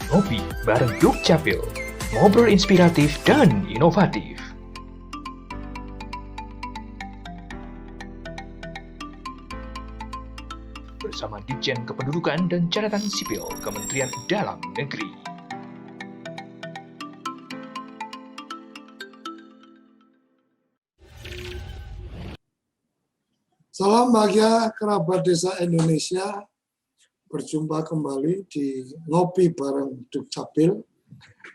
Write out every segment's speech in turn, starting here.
Ngopi bareng Dukcapil, ngobrol inspiratif dan inovatif. Bersama Ditjen Kependudukan dan Catatan Sipil Kementerian Dalam Negeri. Salam bahagia kerabat desa Indonesia, berjumpa kembali di Ngopi bareng Dukcapil.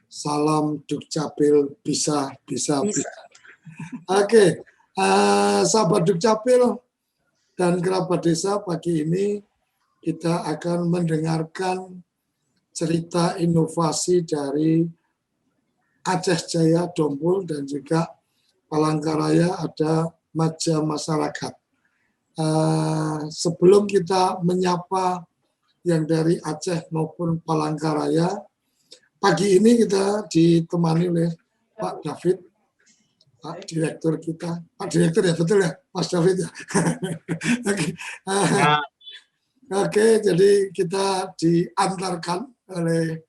Salam Dukcapil bisa. Oke, sahabat Dukcapil dan kerabat desa, pagi ini kita akan mendengarkan cerita inovasi dari Aceh Jaya Dompul dan juga Palangkaraya ada Maja Masyarakat. Sebelum kita menyapa yang dari Aceh maupun Palangkaraya, pagi ini kita ditemani oleh Pak David, Pak Direktur kita. Pak Direktur ya, betul ya, Mas David ya. Oke, jadi kita diantarkan oleh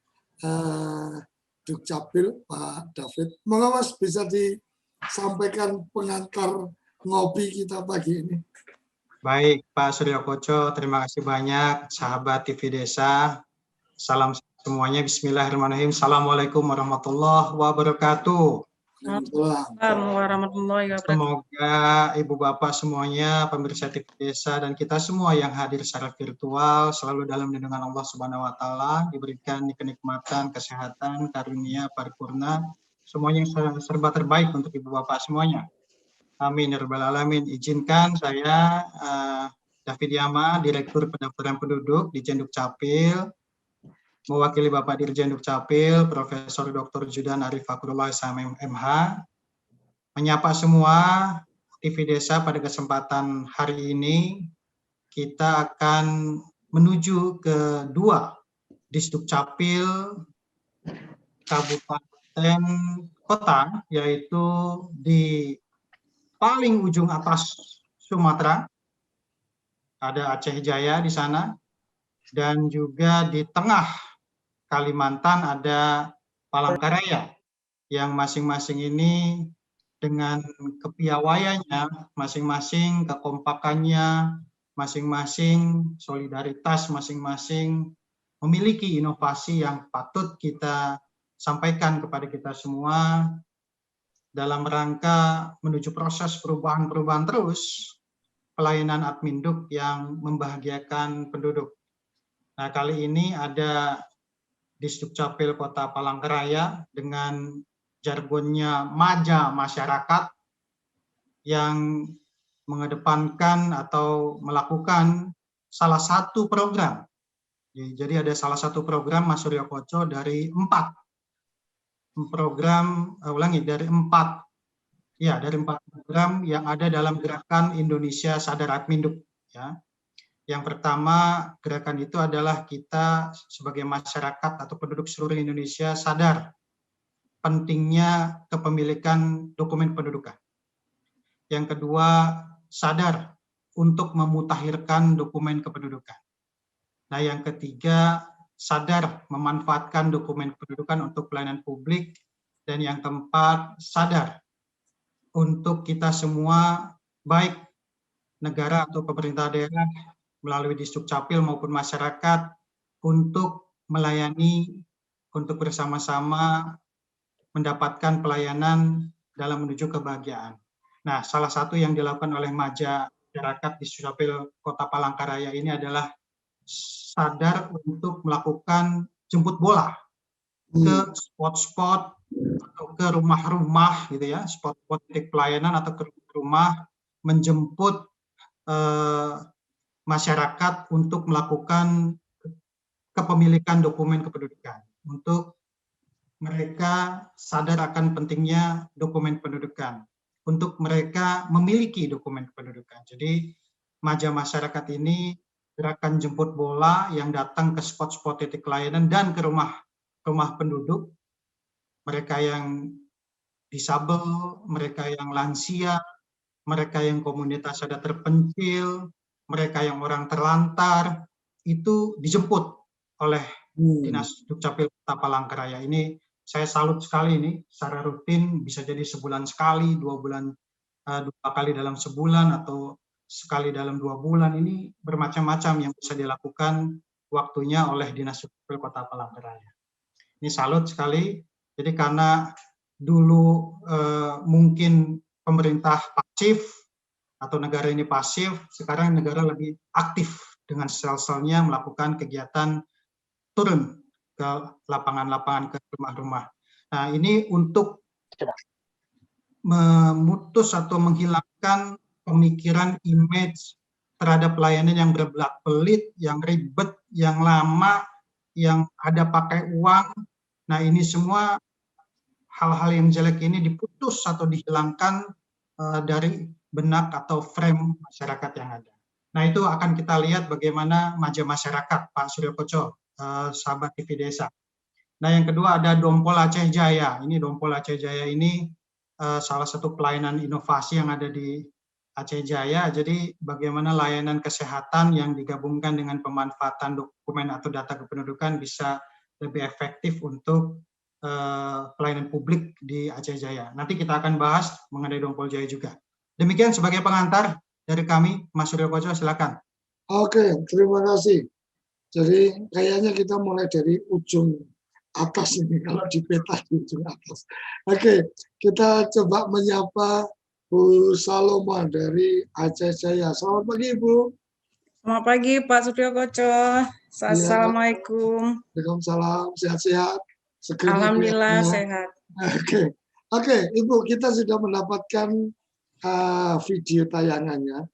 Dukcapil, Pak David. Monggo Mas bisa disampaikan pengantar ngopi kita pagi ini. Baik, Pak Suryo Koco, terima kasih banyak. Sahabat TV Desa, salam semuanya. Bismillahirrahmanirrahim. Assalamualaikum warahmatullahi wabarakatuh. Assalamualaikum warahmatullahi wabarakatuh. Semoga Ibu Bapak semuanya, pemirsa TV Desa, dan kita semua yang hadir secara virtual selalu dalam lindungan Allah Subhanahu wa Ta'ala, diberikan kenikmatan, kesehatan, karunia, paripurna, semuanya yang serba terbaik untuk Ibu Bapak semuanya. Amin ya rabbal alamin. Izinkan saya David Yama, Direktur Pendaftaran Penduduk di Ditjen Dukcapil, mewakili Bapak Dirjen Dukcapil, Profesor Dr. Judan Arif Fakrullah MH, menyapa semua TV Desa. Pada kesempatan hari ini kita akan menuju ke dua Disdukcapil kabupaten kota, yaitu di paling ujung atas Sumatera, ada Aceh Jaya di sana, dan juga di tengah Kalimantan ada Palangkaraya, yang masing-masing ini dengan kepiawaiannya, masing-masing kekompakannya, masing-masing solidaritas, masing-masing memiliki inovasi yang patut kita sampaikan kepada kita semua dalam rangka menuju proses perubahan-perubahan terus pelayanan Adminduk yang membahagiakan penduduk. Nah, kali ini ada Disdukcapil Kota Palangkaraya dengan jargonnya Maja Masyarakat yang mengedepankan atau melakukan salah satu program. Jadi ada salah satu program Mas Suryo Koco dari dari empat program yang ada dalam gerakan Indonesia Sadar Adminduk. Ya. Yang pertama, gerakan itu adalah kita sebagai masyarakat atau penduduk seluruh Indonesia sadar pentingnya kepemilikan dokumen pendudukan. Yang kedua, sadar untuk memutakhirkan dokumen kependudukan. Nah, yang ketiga, sadar memanfaatkan dokumen kependudukan untuk pelayanan publik. Dan yang keempat, sadar untuk kita semua, baik negara atau pemerintah daerah melalui Disdukcapil maupun masyarakat, untuk melayani, untuk bersama-sama mendapatkan pelayanan dalam menuju kebahagiaan. Nah, salah satu yang dilakukan oleh Maja Masyarakat Disdukcapil Kota Palangkaraya ini adalah sadar untuk melakukan jemput bola ke spot-spot atau ke rumah-rumah gitu ya, spot-spot titik pelayanan atau ke rumah, menjemput masyarakat untuk melakukan kepemilikan dokumen kependudukan, untuk mereka sadar akan pentingnya dokumen pendudukan, untuk mereka memiliki dokumen kependudukan. Jadi Maja Masyarakat ini gerakan jemput bola yang datang ke spot-spot titik layanan dan ke rumah penduduk, mereka yang disabel, mereka yang lansia, mereka yang komunitas ada terpencil, mereka yang orang terlantar, itu dijemput oleh Dinas Dukcapil Kota Palangkaraya. Ini saya salut sekali ini, secara rutin bisa jadi sebulan sekali, 2 kali dalam sebulan, atau sekali dalam 2 bulan. Ini bermacam-macam yang bisa dilakukan waktunya oleh Dinas Dukcapil Kota Palangkaraya. Ini salut sekali. Jadi karena dulu mungkin pemerintah pasif atau negara ini pasif, sekarang negara lebih aktif dengan sel-selnya melakukan kegiatan turun ke lapangan-lapangan, ke rumah-rumah. Nah, ini untuk memutus atau menghilangkan pemikiran image terhadap pelayanan yang berbelit-belit, yang ribet, yang lama, yang ada pakai uang. Nah, ini semua hal-hal yang jelek ini diputus atau dihilangkan dari benak atau frame masyarakat yang ada. Nah, itu akan kita lihat bagaimana manja masyarakat, Pak Suryo Koco, sahabat TV Desa. Nah, yang kedua ada Dompol Aceh Jaya. Ini Dompol Aceh Jaya ini salah satu pelayanan inovasi yang ada di Aceh Jaya. Jadi bagaimana layanan kesehatan yang digabungkan dengan pemanfaatan dokumen atau data kependudukan bisa lebih efektif untuk pelayanan publik di Aceh Jaya. Nanti kita akan bahas mengenai Dompol Jaya juga. Demikian sebagai pengantar dari kami, Mas Suryo Koco, silakan. Oke, terima kasih. Jadi kayaknya kita mulai dari ujung atas ini, kalau di peta di ujung atas. Oke, kita coba menyapa Bu Saloma dari Aceh Jaya. Selamat pagi, Bu. Selamat pagi Pak Suryo Koco. Assalamualaikum. Waalaikumsalam, sehat-sehat. Alhamdulillah sehat. Oke, Ibu, kita sudah mendapatkan video tayangannya.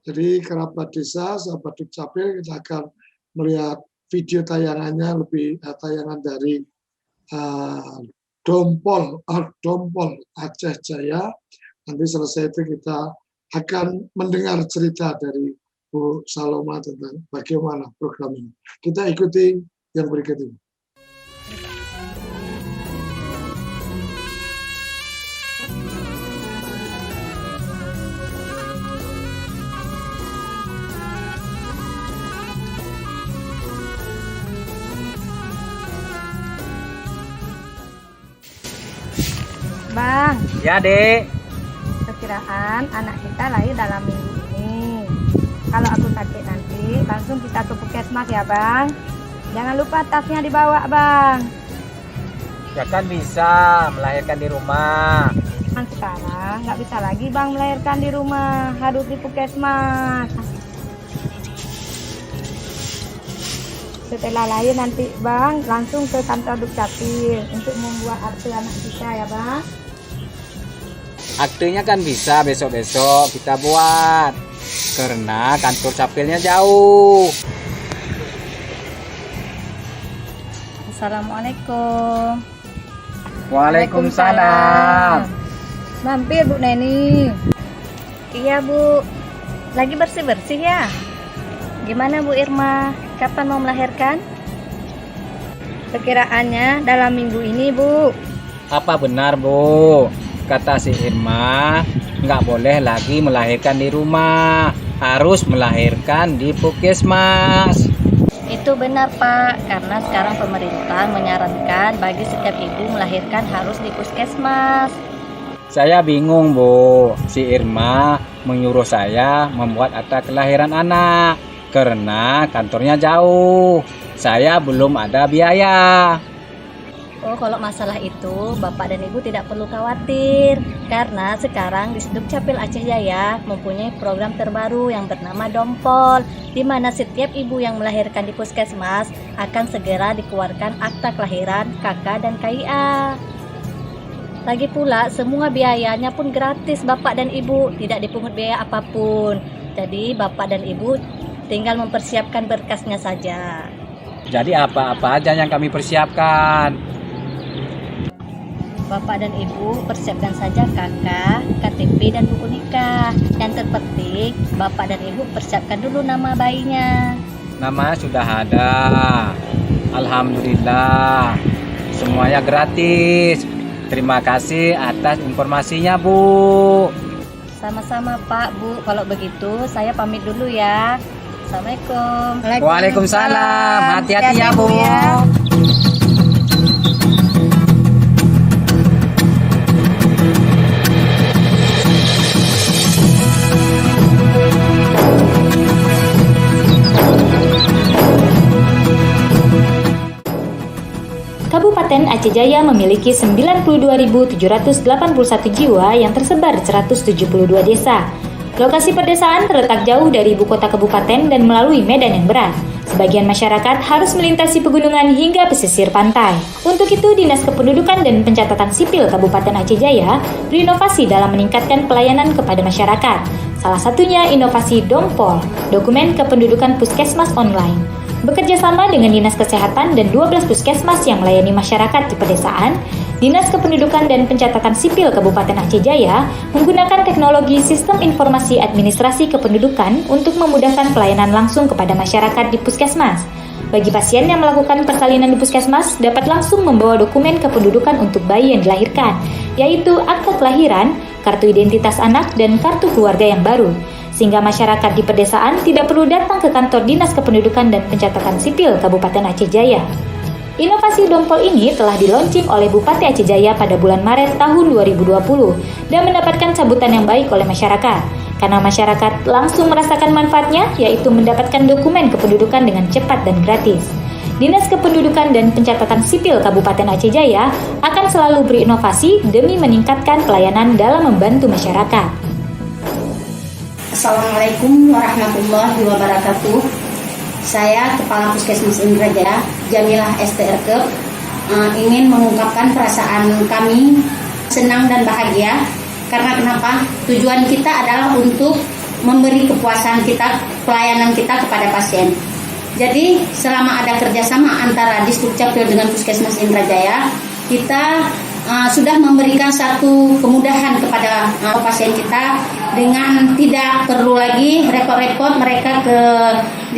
Jadi kerabat desa, sahabat Dukcapil, kita akan melihat video tayangannya, lebih tayangan dari Dompol Aceh Jaya. Nanti selesai itu kita akan mendengar cerita dari Bu Saloma tentang bagaimana program ini. Kita ikuti yang berikut ini. Bang, Ya, Dek. perkiraan anak kita lahir dalam minggu ini. Kalau aku sakit nanti, langsung kita ke puskesmas ya, Bang. Jangan lupa tasnya dibawa, Bang. Ya kan bisa melahirkan di rumah. Kan sekarang nggak bisa lagi, Bang, melahirkan di rumah. Harus di puskesmas. Setelah lahir nanti, Bang, langsung ke kantor Dukcapil untuk membuat akte anak kita ya, Bang. Aktenya kan bisa besok-besok kita buat. Karena kantor capilnya jauh. Assalamualaikum. Waalaikumsalam. Mampir Bu Neni. Iya Bu, lagi bersih-bersih ya. Gimana Bu Irma, kapan mau melahirkan? Perkiraannya dalam minggu ini Bu. Apa benar, Bu? Kata si Irma, nggak boleh lagi melahirkan di rumah. Harus melahirkan di puskesmas. Itu benar Pak, karena sekarang pemerintah menyarankan bagi setiap ibu melahirkan harus di puskesmas. Saya bingung, Bu. Si Irma menyuruh saya membuat akta kelahiran anak. Karena kantornya jauh. Saya belum ada biaya. Oh, kalau masalah itu Bapak dan Ibu tidak perlu khawatir. Karena sekarang di Dukcapil Aceh Jaya mempunyai program terbaru yang bernama Dompol, di mana setiap ibu yang melahirkan di puskesmas akan segera dikeluarkan akta kelahiran KK dan KIA. Lagi pula semua biayanya pun gratis Bapak dan Ibu, tidak dipungut biaya apapun. Jadi Bapak dan Ibu tinggal mempersiapkan berkasnya saja. Jadi apa-apa aja yang kami persiapkan? Bapak dan Ibu persiapkan saja KK, KTP, dan buku nikah. Yang terpenting Bapak dan Ibu persiapkan dulu nama bayinya. Nama sudah ada. Alhamdulillah. Semuanya gratis. Terima kasih atas informasinya, Bu. Sama-sama Pak, Bu. Kalau begitu saya pamit dulu ya. Assalamualaikum. Waalaikumsalam. Hati-hati ya, Bu. Kabupaten Aceh Jaya memiliki 92.781 jiwa yang tersebar di 172 desa. Lokasi pedesaan terletak jauh dari ibu kota kabupaten dan melalui medan yang berat. Sebagian masyarakat harus melintasi pegunungan hingga pesisir pantai. Untuk itu, Dinas Kependudukan dan Pencatatan Sipil Kabupaten Aceh Jaya berinovasi dalam meningkatkan pelayanan kepada masyarakat. Salah satunya inovasi Dompol, dokumen kependudukan puskesmas online. Bekerja sama dengan Dinas Kesehatan dan 12 puskesmas yang melayani masyarakat di pedesaan, Dinas Kependudukan dan Pencatatan Sipil Kabupaten Aceh Jaya menggunakan teknologi Sistem Informasi Administrasi Kependudukan untuk memudahkan pelayanan langsung kepada masyarakat di puskesmas. Bagi pasien yang melakukan persalinan di puskesmas dapat langsung membawa dokumen kependudukan untuk bayi yang dilahirkan, yaitu akte kelahiran, kartu identitas anak, dan kartu keluarga yang baru. Sehingga masyarakat di pedesaan tidak perlu datang ke kantor Dinas Kependudukan dan Pencatatan Sipil Kabupaten Aceh Jaya. Inovasi Dompol ini telah dilaunching oleh Bupati Aceh Jaya pada bulan Maret tahun 2020 dan mendapatkan sambutan yang baik oleh masyarakat. Karena masyarakat langsung merasakan manfaatnya, yaitu mendapatkan dokumen kependudukan dengan cepat dan gratis. Dinas Kependudukan dan Pencatatan Sipil Kabupaten Aceh Jaya akan selalu berinovasi demi meningkatkan pelayanan dalam membantu masyarakat. Assalamualaikum warahmatullahi wabarakatuh. Saya Kepala Puskesmas Indrajaya, Jamilah STRK, ingin mengungkapkan perasaan kami senang dan bahagia. Karena kenapa? Tujuan kita adalah untuk memberi kepuasan kita, pelayanan kita kepada pasien. Jadi selama ada kerjasama antara Disdukcapil dengan Puskesmas Indrajaya, kita sudah memberikan satu kemudahan kepada pasien kita dengan tidak perlu lagi repot-repot mereka ke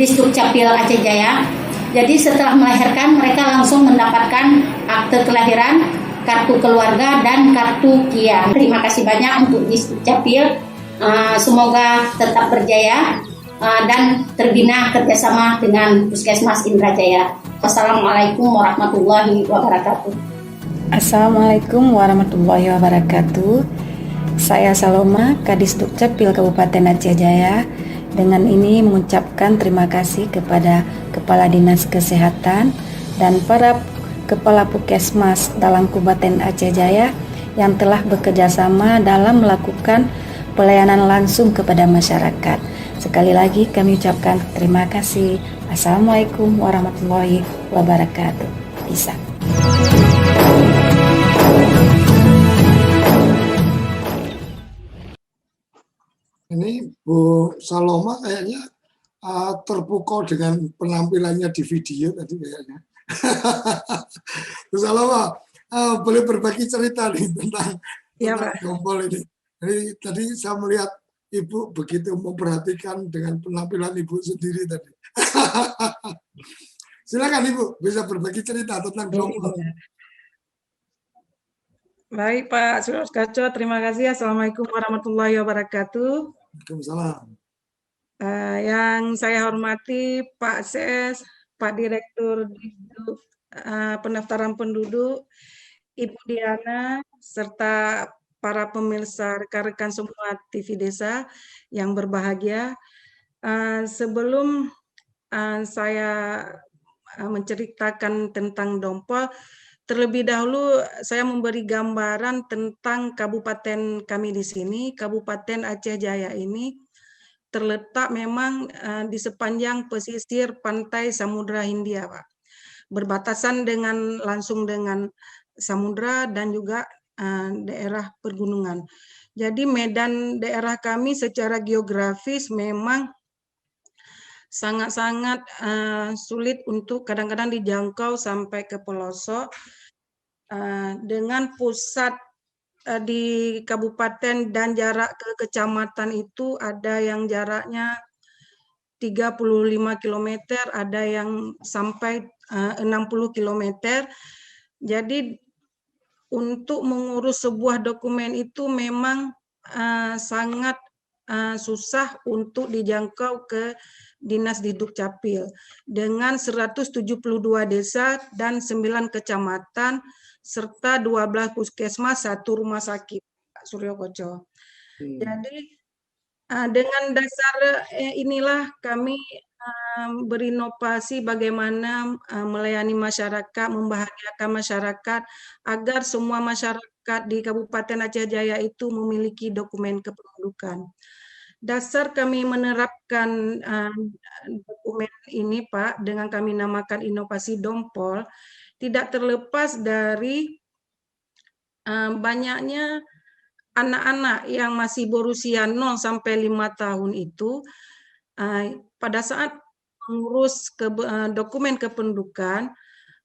Disdukcapil Aceh Jaya. Jadi setelah melahirkan mereka langsung mendapatkan akte kelahiran, kartu keluarga, dan kartu KIA. Terima kasih banyak untuk Disdukcapil. Semoga tetap berjaya dan terbina kerjasama dengan Puskesmas Indrajaya. Wassalamualaikum warahmatullahi wabarakatuh. Assalamualaikum warahmatullahi wabarakatuh. Saya Saloma, Kadis Dukcapil Kabupaten Aceh Jaya. Dengan ini mengucapkan terima kasih kepada Kepala Dinas Kesehatan dan para Kepala Puskesmas dalam Kabupaten Aceh Jaya yang telah bekerja sama dalam melakukan pelayanan langsung kepada masyarakat. Sekali lagi kami ucapkan terima kasih. Assalamualaikum warahmatullahi wabarakatuh. Bisa. Ini Bu Saloma kayaknya terpukau dengan penampilannya di video tadi kayaknya. Bu Saloma, boleh berbagi cerita nih tentang Dompol ini. Jadi tadi saya melihat Ibu begitu memperhatikan dengan penampilan Ibu sendiri tadi. Silakan Ibu, bisa berbagi cerita tentang Dompol. Baik Pak Suryokoco, terima kasih. Assalamualaikum warahmatullahi wabarakatuh. Waalaikumsalam. Yang saya hormati Pak CS, Pak Direktur Pendaftaran Penduduk, Ibu Diana, serta para pemirsa rekan-rekan semua TV Desa yang berbahagia. Sebelum saya menceritakan tentang Dompol, terlebih dahulu saya memberi gambaran tentang kabupaten kami di sini. Kabupaten Aceh Jaya ini terletak memang di sepanjang pesisir pantai Samudra Hindia, Pak. Berbatasan langsung dengan samudra dan juga daerah pergunungan. Jadi medan daerah kami secara geografis memang sangat-sangat sulit untuk kadang-kadang dijangkau sampai ke pelosok. Dengan pusat di kabupaten dan jarak ke kecamatan itu ada yang jaraknya 35 km, ada yang sampai 60 km. Jadi untuk mengurus sebuah dokumen itu memang sangat susah untuk dijangkau ke Dinas di Dukcapil dengan 172 desa dan 9 kecamatan serta 12 puskesmas, 1 rumah sakit, Pak Suryo Koco. Jadi dengan dasar inilah kami berinovasi bagaimana melayani masyarakat, membahagiakan masyarakat agar semua masyarakat di Kabupaten Aceh Jaya itu memiliki dokumen kependudukan. Dasar kami menerapkan dokumen ini, Pak, dengan kami namakan inovasi Dompol, tidak terlepas dari banyaknya anak-anak yang masih berusia 0 sampai 5 tahun itu pada saat mengurus dokumen kependudukan,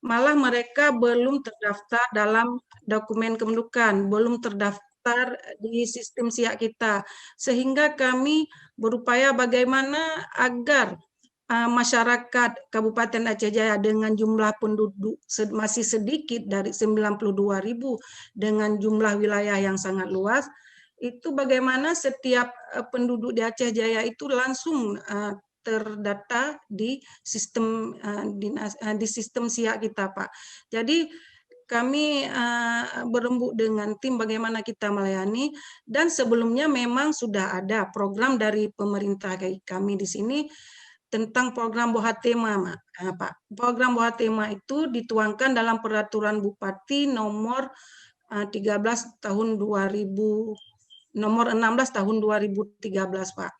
malah mereka belum terdaftar dalam dokumen kependudukan, belum terdaftar di sistem SIA kita, sehingga kami berupaya bagaimana agar masyarakat Kabupaten Aceh Jaya dengan jumlah penduduk masih sedikit dari 92.000 dengan jumlah wilayah yang sangat luas, itu bagaimana setiap penduduk di Aceh Jaya itu langsung terdata di sistem di sistem SIA kita, Pak. Jadi kami berembuk dengan tim bagaimana kita melayani, dan sebelumnya memang sudah ada program dari pemerintah kami di sini tentang program Bohatema, Pak. Program Bohatema itu dituangkan dalam Peraturan Bupati nomor 13 tahun 2000, nomor 16 tahun 2013, Pak.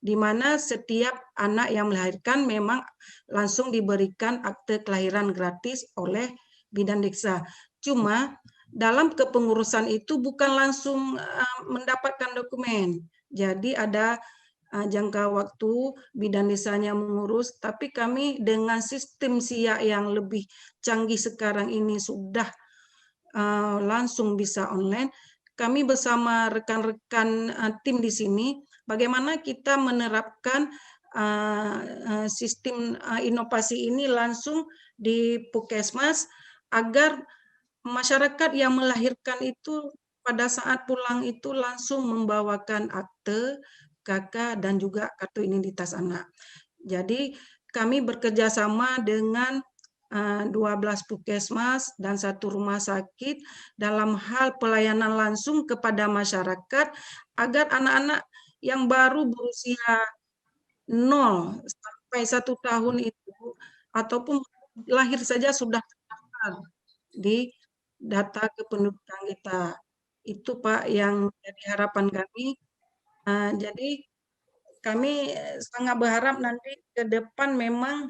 Di mana setiap anak yang melahirkan memang langsung diberikan akte kelahiran gratis oleh Bidan Desa. Cuma dalam kepengurusan itu bukan langsung mendapatkan dokumen. Jadi ada jangka waktu Bidan Desanya mengurus, tapi kami dengan sistem SIA yang lebih canggih sekarang ini sudah langsung bisa online. Kami bersama rekan-rekan tim di sini, bagaimana kita menerapkan sistem inovasi ini langsung di Puskesmas agar masyarakat yang melahirkan itu pada saat pulang itu langsung membawakan akte KK dan juga kartu identitas anak. Jadi kami bekerja sama dengan 12 puskesmas dan 1 rumah sakit dalam hal pelayanan langsung kepada masyarakat agar anak-anak yang baru berusia 0 sampai 1 tahun itu ataupun lahir saja sudah terdaftar di data kependudukan kita. Itu, Pak, yang menjadi harapan kami. Jadi kami sangat berharap nanti ke depan memang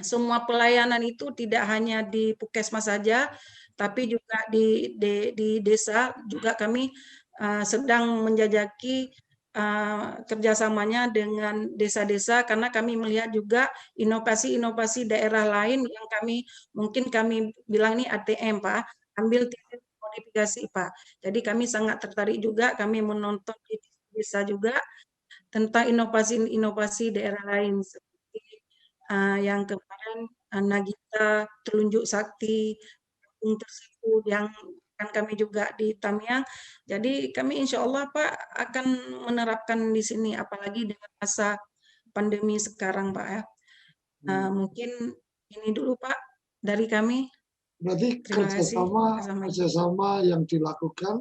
semua pelayanan itu tidak hanya di puskesmas saja, tapi juga di desa juga kami sedang menjajaki kerjasamanya dengan desa-desa, karena kami melihat juga inovasi-inovasi daerah lain yang mungkin kami bilang ini ATM, Pak, ambil titik modifikasi, Pak. Jadi kami sangat tertarik juga, kami menonton di desa juga tentang inovasi-inovasi daerah lain seperti yang kemarin Nagita Telunjuk Sakti tersebut yang kan kami juga di Tamiang. Jadi kami insya Allah, Pak, akan menerapkan di sini, apalagi dengan masa pandemi sekarang, Pak, ya. Mungkin ini dulu, Pak, dari kami. Berarti Terima kasih. kerjasama yang dilakukan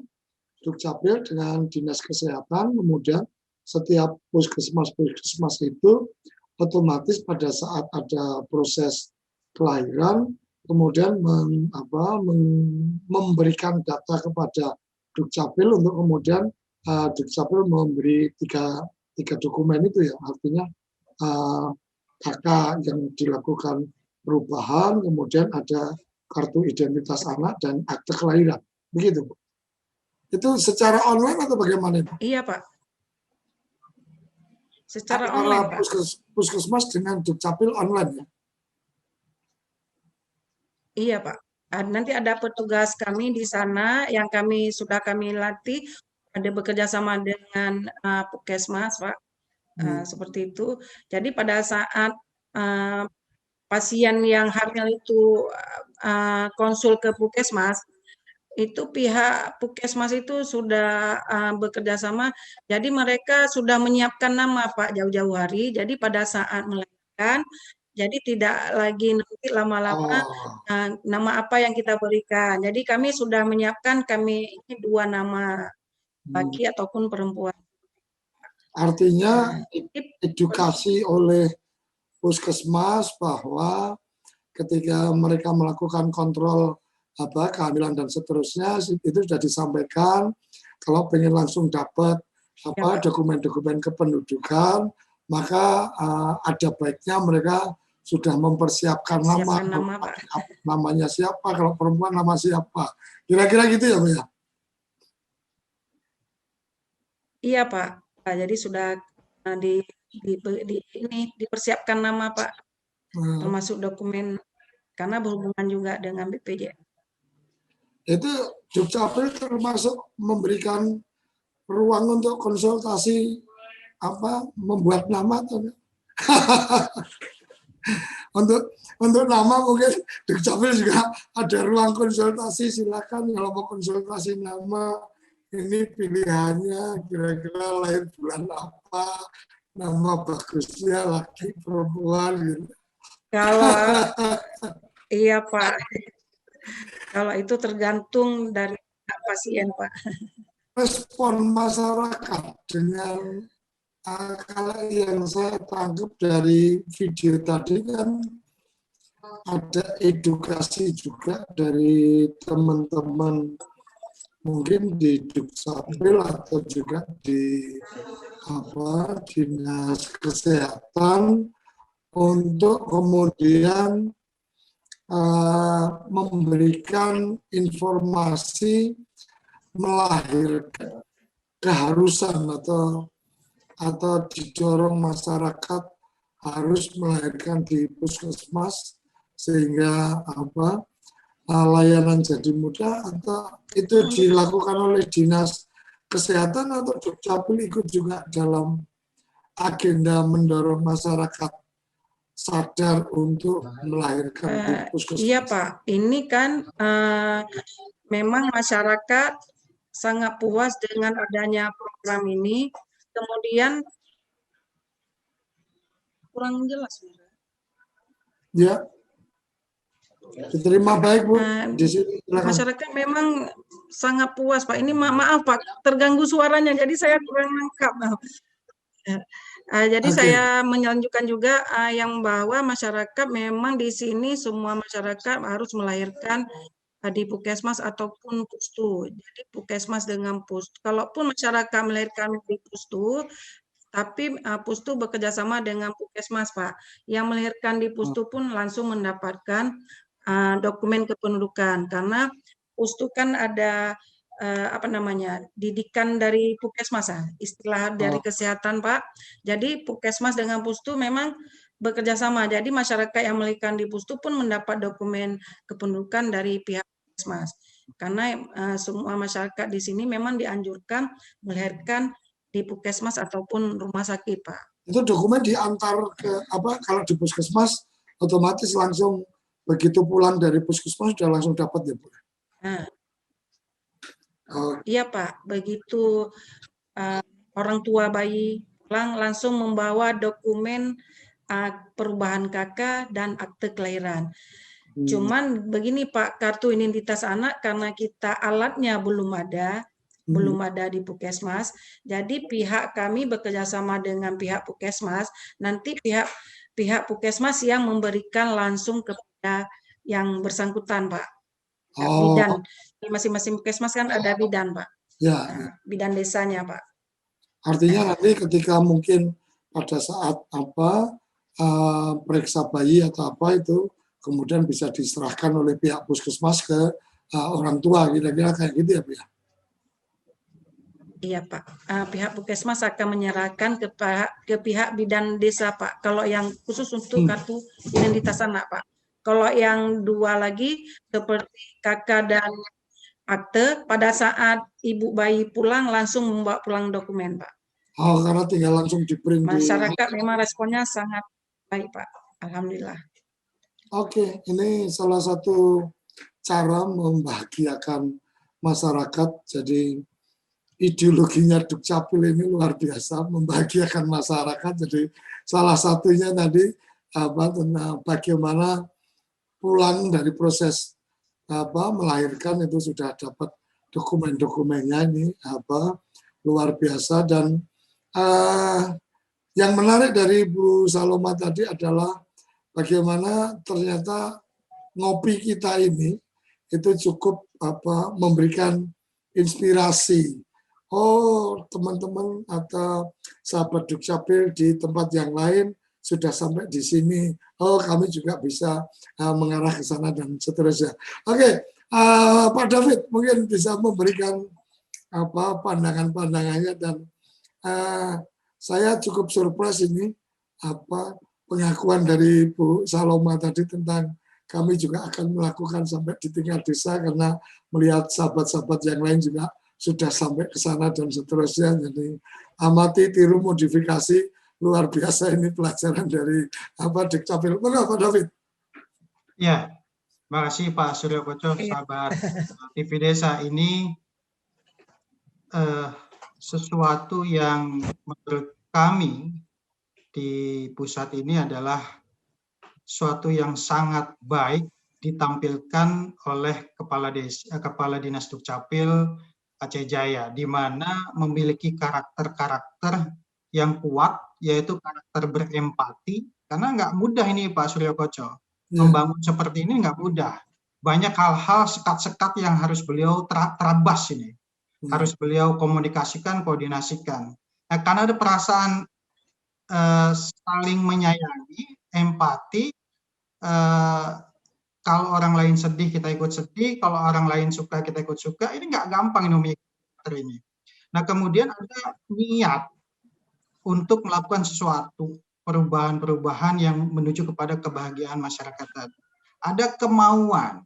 Dukcapil dengan Dinas Kesehatan, kemudian setiap puskesmas itu otomatis pada saat ada proses kelahiran, kemudian memberikan data kepada Dukcapil untuk kemudian Dukcapil memberi tiga dokumen itu, ya, artinya KK yang dilakukan perubahan, kemudian ada kartu identitas anak dan akte kelahiran, begitu, Bu. Itu secara online atau bagaimana, Pak? Iya, Pak. Secara online, Pak. Puskesmas dengan Dukcapil online, ya? Iya, Pak. Nanti ada petugas kami di sana yang sudah kami latih, ada bekerja sama dengan puskesmas, Pak. Seperti itu. Jadi pada saat pasien yang hamil itu konsul ke puskesmas, itu pihak Puskesmas itu sudah bekerja sama. Jadi mereka sudah menyiapkan nama Pak jauh-jauh hari. Jadi pada saat melahirkan, jadi tidak lagi nanti lama-lama Oh, nama apa yang kita berikan. Jadi kami sudah menyiapkan ini 2 nama laki ataupun perempuan. artinya Nah, edukasi oleh puskesmas bahwa ketika mereka melakukan kontrol kehamilan dan seterusnya itu sudah disampaikan kalau pengen langsung dapat dokumen-dokumen kependudukan maka ada baiknya mereka sudah mempersiapkan nama, namanya siapa, kalau perempuan nama siapa, kira-kira gitu ya Bu ya? Iya Pak, jadi sudah dipersiapkan nama Pak, termasuk dokumen karena berhubungan juga dengan BPJS. Itu Dukcapil termasuk memberikan ruang untuk konsultasi membuat nama atau untuk nama mungkin Dukcapil juga ada ruang konsultasi, silakan kalau mau konsultasi nama ini pilihannya kira-kira lahir bulan apa, nama bagusnya laki perempuan gitu. Kalau iya Pak, kalau itu tergantung dari pasien Pak. Respon masyarakat dengan kalau yang saya tangkap dari video tadi kan ada edukasi juga dari teman-teman mungkin di Dukcapil atau juga di Dinas Kesehatan untuk kemudian memberikan informasi melahirkan keharusan atau didorong masyarakat harus melahirkan di puskesmas sehingga layanan jadi mudah, atau itu dilakukan oleh Dinas Kesehatan atau Dukcapil ikut juga dalam agenda mendorong masyarakat sadar untuk melahirkan di puskesmas. Iya Pak, ini kan memang masyarakat sangat puas dengan adanya program ini. Kemudian kurang jelas. Ya, diterima baik Bu. Di sini masyarakat memang sangat puas Pak. Ini maaf Pak, terganggu suaranya, jadi saya kurang lengkap. Jadi saya melanjutkan juga yang bahwa masyarakat memang di sini semua masyarakat harus melahirkan di Puskesmas ataupun Pustu. Jadi Puskesmas dengan Pustu. Kalaupun masyarakat melahirkan di Pustu, tapi Pustu bekerjasama dengan Puskesmas Pak. Yang melahirkan di Pustu pun langsung mendapatkan dokumen kependudukan, karena Pustu kan ada didikan dari Puskesmas, istilah dari kesehatan Pak. Jadi Puskesmas dengan Pustu memang bekerja sama. Jadi masyarakat yang melahirkan di Pustu pun mendapat dokumen kependudukan dari pihak Puskesmas. Karena semua masyarakat di sini memang dianjurkan melahirkan di Puskesmas ataupun rumah sakit Pak. Itu dokumen diantar ke kalau di Puskesmas otomatis langsung begitu pulang dari Puskesmas sudah langsung dapat ya Bu? Iya Pak, begitu orang tua bayi pulang langsung membawa dokumen perubahan KK dan akte kelahiran. Cuman begini Pak, kartu identitas anak karena kita alatnya belum ada di Puskesmas. Jadi pihak kami bekerja sama dengan pihak Puskesmas. Nanti pihak Puskesmas yang memberikan langsung kepada yang bersangkutan Pak. Bidan di masing-masing Puskesmas kan ada bidan Pak. Ya. Bidan desanya Pak. Artinya nanti ketika mungkin pada saat periksa bayi atau itu kemudian bisa diserahkan oleh pihak Puskesmas ke orang tua, kira-kira kayak gitu ya Bu ya? Iya Pak, pihak Puskesmas akan menyerahkan ke pihak bidan desa Pak. Kalau yang khusus untuk kartu identitas anak Pak. Kalau yang dua lagi seperti KK dan akte, pada saat ibu bayi pulang langsung membawa pulang dokumen Pak. Oh, karena tinggal langsung di-print. Masyarakat memang responnya sangat baik Pak, alhamdulillah. Oke, ini salah satu cara membahagiakan masyarakat. Jadi ideologinya Dukcapil ini luar biasa, membahagiakan masyarakat. Jadi salah satunya tadi tentang bagaimana pulang dari proses melahirkan itu sudah dapat dokumen-dokumennya, ini luar biasa. Dan yang menarik dari Bu Saloma tadi adalah bagaimana ternyata ngopi kita ini itu cukup memberikan inspirasi. Oh, teman-teman atau sahabat Dukcapil di tempat yang lain sudah sampai di sini. Oh, kami juga bisa mengarah ke sana dan seterusnya. Oke, Pak David mungkin bisa memberikan pandangan-pandangannya, dan saya cukup surprise ini pengakuan dari Bu Saloma tadi tentang kami juga akan melakukan sampai di tingkat desa karena melihat sahabat-sahabat yang lain juga sudah sampai ke sana dan seterusnya. Jadi amati, tiru, modifikasi, luar biasa ini pelajaran dari Dukcapil. Pak David. Ya, terima kasih Pak Suryo Koco, sahabat TV Desa. Ini sesuatu yang menurut kami di pusat ini adalah suatu yang sangat baik ditampilkan oleh Kepala Dinas Dukcapil Aceh Jaya, di mana memiliki karakter-karakter yang kuat, yaitu karakter berempati, karena nggak mudah ini Pak Suryo Koco. Membangun seperti ini nggak mudah. Banyak hal-hal sekat-sekat yang harus beliau terabas ini. Harus beliau komunikasikan, koordinasikan. Nah, karena ada perasaan saling menyayangi, empati, kalau orang lain sedih kita ikut sedih, kalau orang lain suka kita ikut suka, ini nggak gampang ini. Nah, kemudian ada niat untuk melakukan sesuatu, perubahan-perubahan yang menuju kepada kebahagiaan masyarakat tadi. Ada kemauan,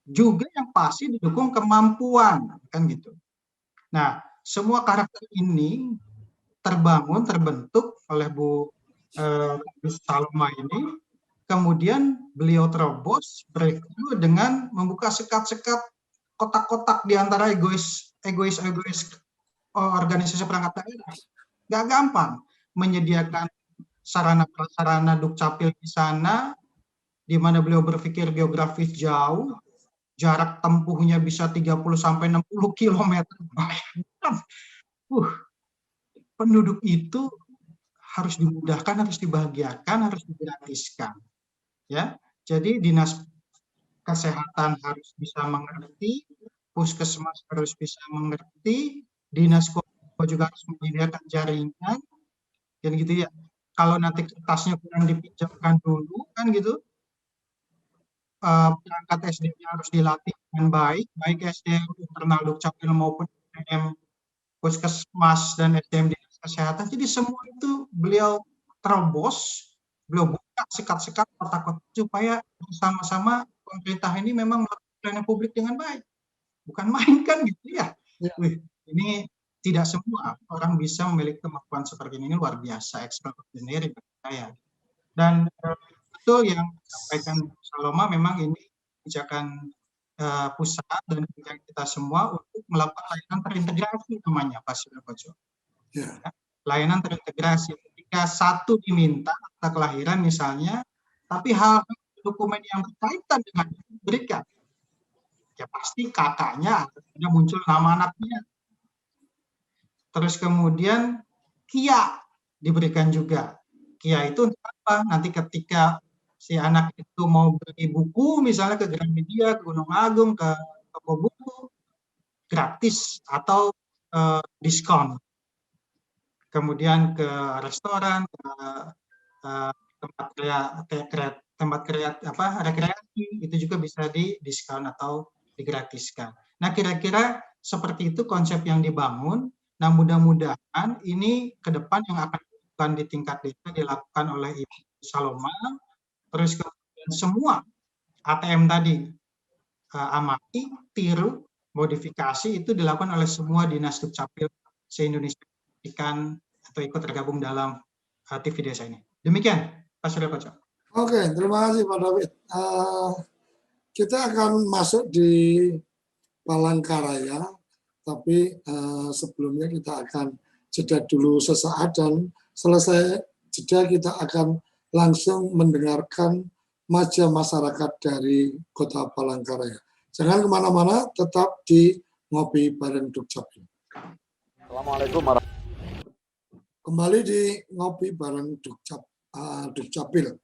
juga yang pasti didukung kemampuan, kan gitu. Nah, semua karakter ini terbentuk oleh Bu Saloma ini, kemudian beliau terobos breakthrough dengan membuka sekat-sekat, kotak-kotak di antara egois organisasi perangkat daerah. Gak gampang menyediakan sarana-prasarana Dukcapil di sana, di mana beliau berpikir geografis jauh, jarak tempuhnya bisa 30-60 km. Penduduk itu harus dimudahkan, harus dibahagiakan, harus digratiskan. Ya, jadi dinas kesehatan harus bisa mengerti, puskesmas harus bisa mengerti, dinas kominfo juga harus menyediakan jaringan, dan gitu ya. Kalau nanti kertasnya kurang dipinjamkan dulu, kan gitu. Perangkat SDM harus dilatih dengan baik SDM internal Dukcapil maupun SDM puskesmas dan SDM dinas kesehatan. Jadi semua itu beliau terobos, beliau buka sekat-sekat kotak-kotak supaya bersama-sama pemerintah ini memang melakukan pelayanan publik dengan baik. Bukan main kan gitu ya. Ini tidak semua orang bisa memiliki kemampuan seperti ini luar biasa, extraordinary bagi saya. Dan betul yang disampaikan Bu Saloma, memang ini kebijakan pusat dan kebijakan kita semua untuk melakukan layanan terintegrasi namanya Pak Suryo Koco. Layanan terintegrasi, ketika satu diminta akta kelahiran misalnya, tapi hal dokumen yang berkaitan dengan itu diberikan, ya pasti kakaknya muncul nama anaknya. Terus kemudian KIA diberikan juga. KIA itu untuk apa? Nanti ketika si anak itu mau beli buku misalnya ke Gramedia, ke Gunung Agung, ke toko buku, gratis atau diskon. Kemudian ke restoran, ke tempat rekreasi, itu juga bisa didiskon atau digratiskan. Nah, kira-kira seperti itu konsep yang dibangun. Nah, mudah-mudahan ini ke depan yang akan dilakukan di tingkat desa dilakukan oleh Ibu Saloma. Terus kemudian semua ATM tadi amati, tiru, modifikasi itu dilakukan oleh semua dinas Dukcapil se-Indonesia atau ikut tergabung dalam TV Desa ini. Demikian, Pak Suryo Koco. Oke, terima kasih Pak David. Kita akan masuk di Palangkaraya, tapi sebelumnya kita akan jeda dulu sesaat, dan selesai jeda kita akan langsung mendengarkan Maja Masyarakat dari Kota Palangkaraya. Jangan kemana-mana, tetap di Ngopi Bareng Dukcapil. Assalamualaikum Kembali di Ngopi Bareng Dukcapil.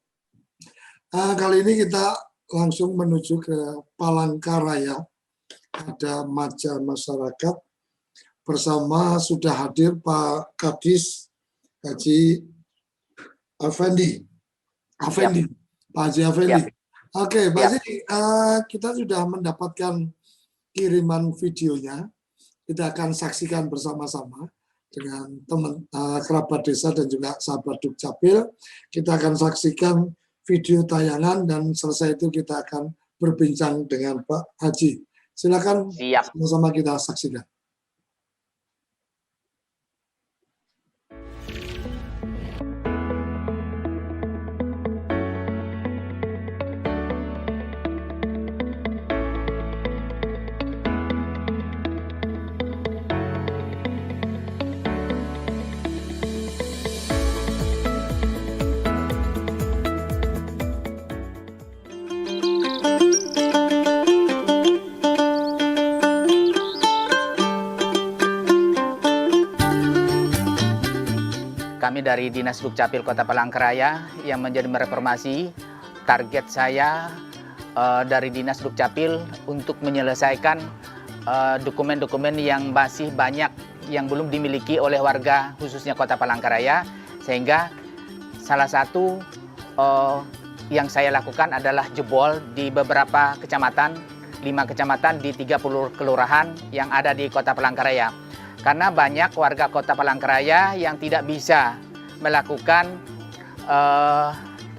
Kali ini kita langsung menuju ke Palangkaraya. Ada Maja Masyarakat bersama sudah hadir Pak Kadis Haji Effendi. Pak Haji Effendi. Oke, Pak Haji, kita sudah mendapatkan kiriman videonya. Kita akan saksikan bersama-sama dengan teman kerabat desa dan juga sahabat Dukcapil. Kita akan saksikan video tayangan dan selesai itu kita akan berbincang dengan Pak Haji. Silakan sama-sama kita saksikan. Kami dari Dinas Dukcapil Kota Palangkaraya yang menjadi mereformasi, target saya dari Dinas Dukcapil untuk menyelesaikan dokumen-dokumen yang masih banyak yang belum dimiliki oleh warga khususnya Kota Palangkaraya, sehingga salah satu yang saya lakukan adalah jebol di beberapa kecamatan, 5 kecamatan di 30 kelurahan yang ada di Kota Palangkaraya. Karena banyak warga Kota Palangkaraya yang tidak bisa melakukan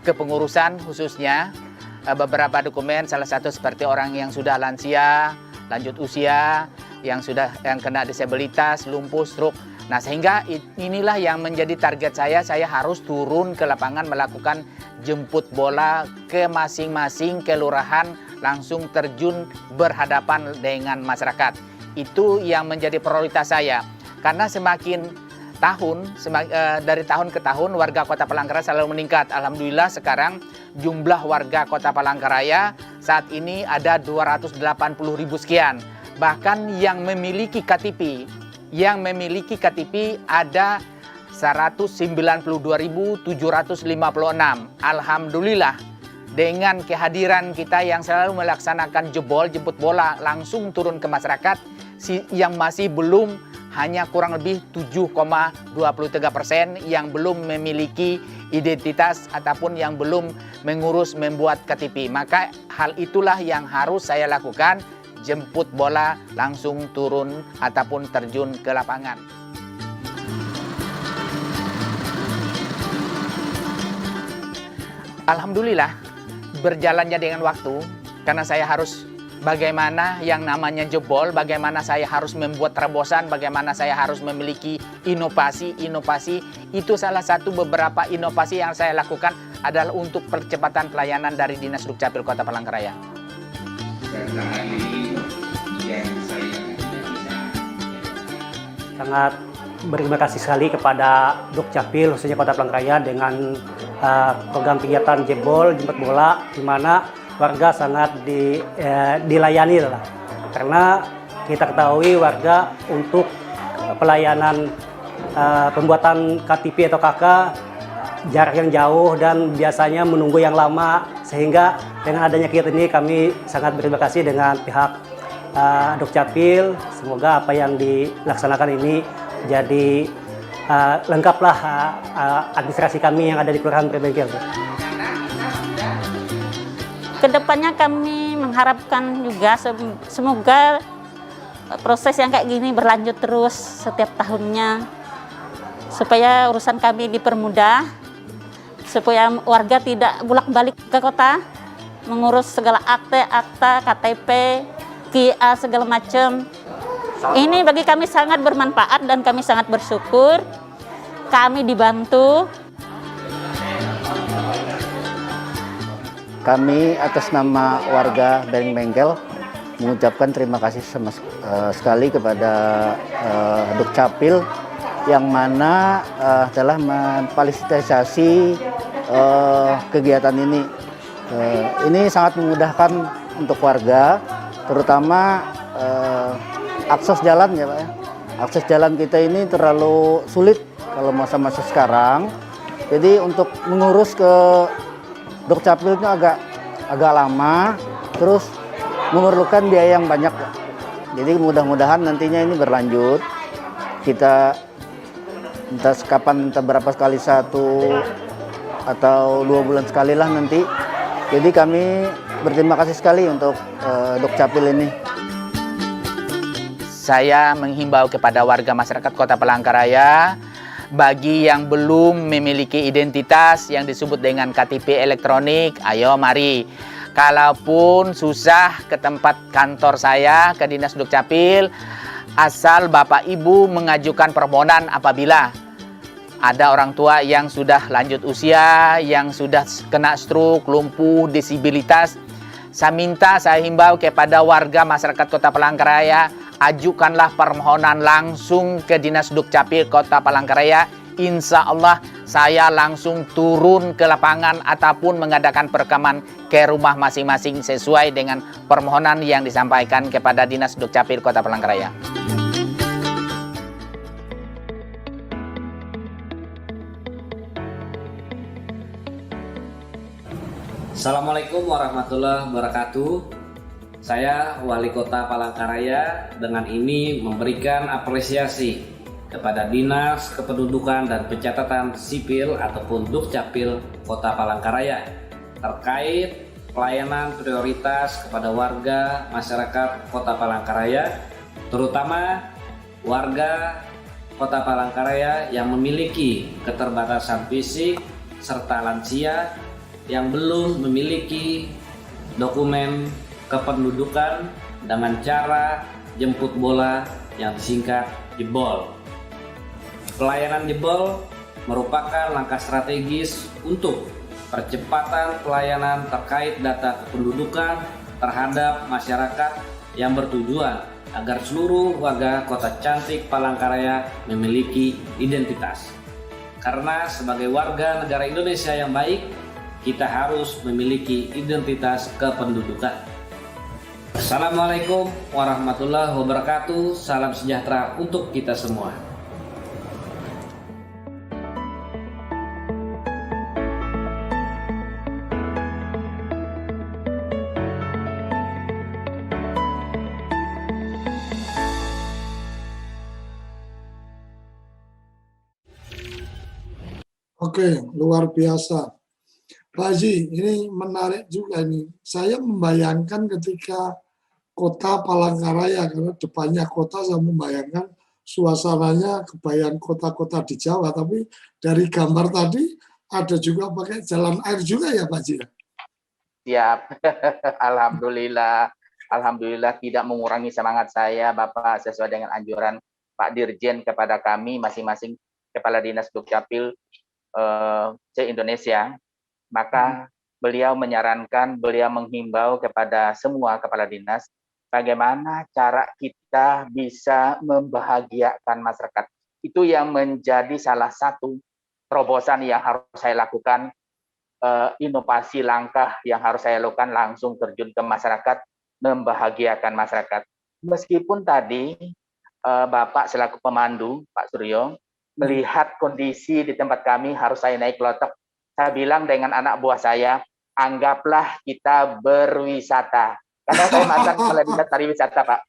kepengurusan khususnya beberapa dokumen, salah satu seperti orang yang sudah lansia, lanjut usia, yang kena disabilitas, lumpuh, stroke. Nah, sehingga inilah yang menjadi target saya harus turun ke lapangan melakukan jemput bola ke masing-masing kelurahan, langsung terjun berhadapan dengan masyarakat. Itu yang menjadi prioritas saya, karena dari tahun ke tahun warga Kota Palangkaraya selalu meningkat. Alhamdulillah sekarang jumlah warga Kota Palangkaraya saat ini ada 280.000 sekian. Bahkan yang memiliki KTP ada 192.756. Alhamdulillah dengan kehadiran kita yang selalu melaksanakan jemput bola langsung turun ke masyarakat, yang masih belum hanya kurang lebih 7,23% yang belum memiliki identitas ataupun yang belum membuat KTP. Maka hal itulah yang harus saya lakukan, jemput bola langsung turun ataupun terjun ke lapangan. Alhamdulillah berjalannya dengan waktu, karena saya harus bagaimana yang namanya jebol, bagaimana saya harus membuat terobosan, bagaimana saya harus memiliki inovasi. Itu salah satu beberapa inovasi yang saya lakukan adalah untuk percepatan pelayanan dari Dinas Dukcapil Kota Palangkaraya. Sangat berterima kasih sekali kepada Dukcapil khususnya Kota Palangkaraya dengan program kegiatan jebol, jemput bola, di mana warga sangat dilayani lah. Karena kita ketahui warga untuk pelayanan pembuatan KTP atau KK jarak yang jauh dan biasanya menunggu yang lama, sehingga dengan adanya kegiatan ini kami sangat berterima kasih dengan pihak Dukcapil. Semoga apa yang dilaksanakan ini jadi lengkaplah administrasi kami yang ada di Kelurahan Bengkel. Kedepannya kami mengharapkan juga semoga proses yang kayak gini berlanjut terus setiap tahunnya, supaya urusan kami dipermudah, supaya warga tidak bolak-balik ke kota mengurus segala akta, KTP, KIA, segala macam. Ini bagi kami sangat bermanfaat dan kami sangat bersyukur kami dibantu. Kami atas nama warga Bengkel mengucapkan terima kasih sekali kepada Dukcapil yang mana telah memfasilitasi kegiatan ini. Ini sangat memudahkan untuk warga, terutama akses jalan ya Pak ya. Akses jalan kita ini terlalu sulit kalau masa-masa sekarang. Jadi untuk mengurus ke Dukcapil itu agak lama, terus memerlukan biaya yang banyak. Jadi mudah-mudahan nantinya ini berlanjut. Kita entah kapan, entah berapa sekali, 1 atau 2 bulan sekali lah nanti. Jadi kami berterima kasih sekali untuk Dukcapil ini. Saya menghimbau kepada warga masyarakat Kota Palangkaraya, bagi yang belum memiliki identitas yang disebut dengan KTP elektronik, ayo mari. Kalaupun susah ke tempat kantor saya, ke Dinas Dukcapil, asal Bapak Ibu mengajukan permohonan apabila ada orang tua yang sudah lanjut usia, yang sudah kena stroke, lumpuh, disabilitas. Saya himbau kepada warga masyarakat Kota Palangkaraya, ajukanlah permohonan langsung ke Dinas Dukcapil Kota Palangkaraya. Insya Allah saya langsung turun ke lapangan ataupun mengadakan perekaman ke rumah masing-masing sesuai dengan permohonan yang disampaikan kepada Dinas Dukcapil Kota Palangkaraya. Assalamualaikum warahmatullahi wabarakatuh. Saya Wali Kota Palangkaraya dengan ini memberikan apresiasi kepada Dinas Kependudukan dan Pencatatan Sipil ataupun Dukcapil Kota Palangkaraya terkait pelayanan prioritas kepada warga masyarakat Kota Palangkaraya, terutama warga Kota Palangkaraya yang memiliki keterbatasan fisik serta lansia yang belum memiliki dokumen kependudukan dengan cara jemput bola yang disingkat jebol. Pelayanan jebol merupakan langkah strategis untuk percepatan pelayanan terkait data kependudukan terhadap masyarakat yang bertujuan agar seluruh warga Kota Cantik Palangkaraya memiliki identitas. Karena sebagai warga negara Indonesia yang baik, kita harus memiliki identitas kependudukan. Assalamualaikum warahmatullahi wabarakatuh. Salam sejahtera untuk kita semua. Oke, luar biasa. Pak Haji, ini menarik juga ini. Saya membayangkan ketika Kota Palangkaraya, karena depannya kota, saya membayangkan suasananya kebayang kota-kota di Jawa, tapi dari gambar tadi ada juga pakai jalan air juga ya Pak Haji? Siap. Alhamdulillah. Alhamdulillah tidak mengurangi semangat saya, Bapak, sesuai dengan anjuran Pak Dirjen kepada kami masing-masing Kepala Dinas Dukcapil se-Indonesia. Maka beliau menyarankan, beliau menghimbau kepada semua kepala dinas bagaimana cara kita bisa membahagiakan masyarakat. Itu yang menjadi salah satu terobosan yang harus saya lakukan, inovasi langkah yang harus saya lakukan, langsung terjun ke masyarakat, membahagiakan masyarakat. Meskipun tadi Bapak selaku pemandu, Pak Suryo, melihat kondisi di tempat kami harus saya naik lotok. Saya bilang dengan anak buah saya, anggaplah kita berwisata. Karena saya mantan kepala dinas pariwisata, Pak.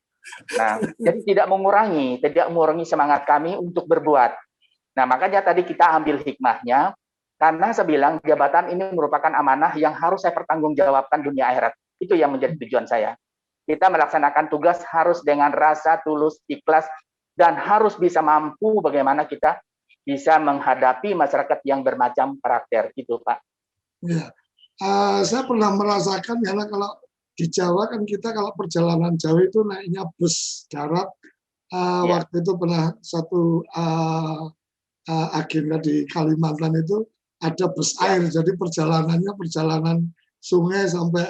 Nah, jadi tidak mengurangi semangat kami untuk berbuat. Nah, makanya tadi kita ambil hikmahnya, karena saya bilang jabatan ini merupakan amanah yang harus saya pertanggungjawabkan dunia akhirat. Itu yang menjadi tujuan saya. Kita melaksanakan tugas harus dengan rasa tulus, ikhlas, dan harus bisa mampu bagaimana kita bisa menghadapi masyarakat yang bermacam karakter, gitu Pak. Ya, saya pernah merasakan karena kalau di Jawa kan kita kalau perjalanan jauh itu naiknya bus darat. Waktu itu pernah satu agenda di Kalimantan itu ada bus air, jadi perjalanannya perjalanan sungai sampai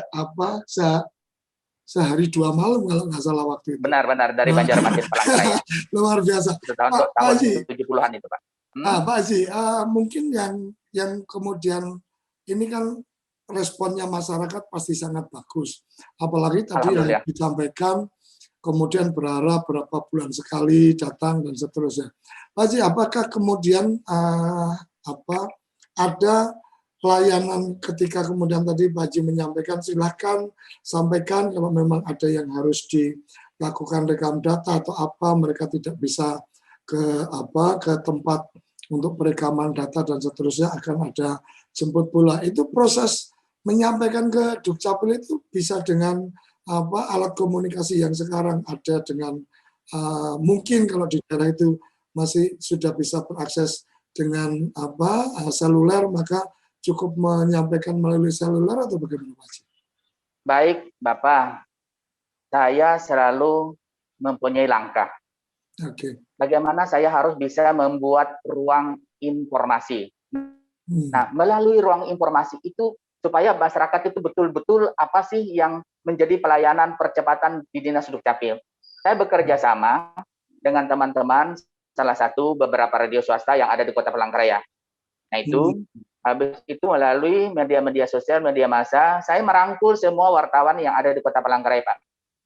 sehari 2 malam kalau nggak salah waktu itu. Benar-benar dari Banjarmasin Palangkaraya. Luar biasa. Tahun Pak Haji, 70-an itu, Pak. Pak Haji, mungkin yang kemudian ini kan responnya masyarakat pasti sangat bagus. Apalagi tadi yang disampaikan, kemudian berharap berapa bulan sekali datang dan seterusnya. Pak Haji, apakah kemudian ada layanan ketika kemudian tadi Pak Haji menyampaikan, silahkan sampaikan kalau memang ada yang harus dilakukan rekam data atau apa, mereka tidak bisa ke tempat untuk perekaman data dan seterusnya, akan ada jemput bola. Itu proses menyampaikan ke Dukcapil itu bisa dengan alat komunikasi yang sekarang ada dengan mungkin kalau di daerah itu masih sudah bisa berakses dengan seluler, maka cukup menyampaikan melalui seluler atau bagaimana Pak Haji? Baik, Bapak. Saya selalu mempunyai langkah. Bagaimana saya harus bisa membuat ruang informasi. Nah, melalui ruang informasi itu supaya masyarakat itu betul-betul apa sih yang menjadi pelayanan percepatan di Dinas Dukcapil. Saya bekerja sama dengan teman-teman salah satu beberapa radio swasta yang ada di Kota Palangkaraya. Nah, itu habis itu melalui media-media sosial, media massa, saya merangkul semua wartawan yang ada di Kota Palangkaraya, Pak.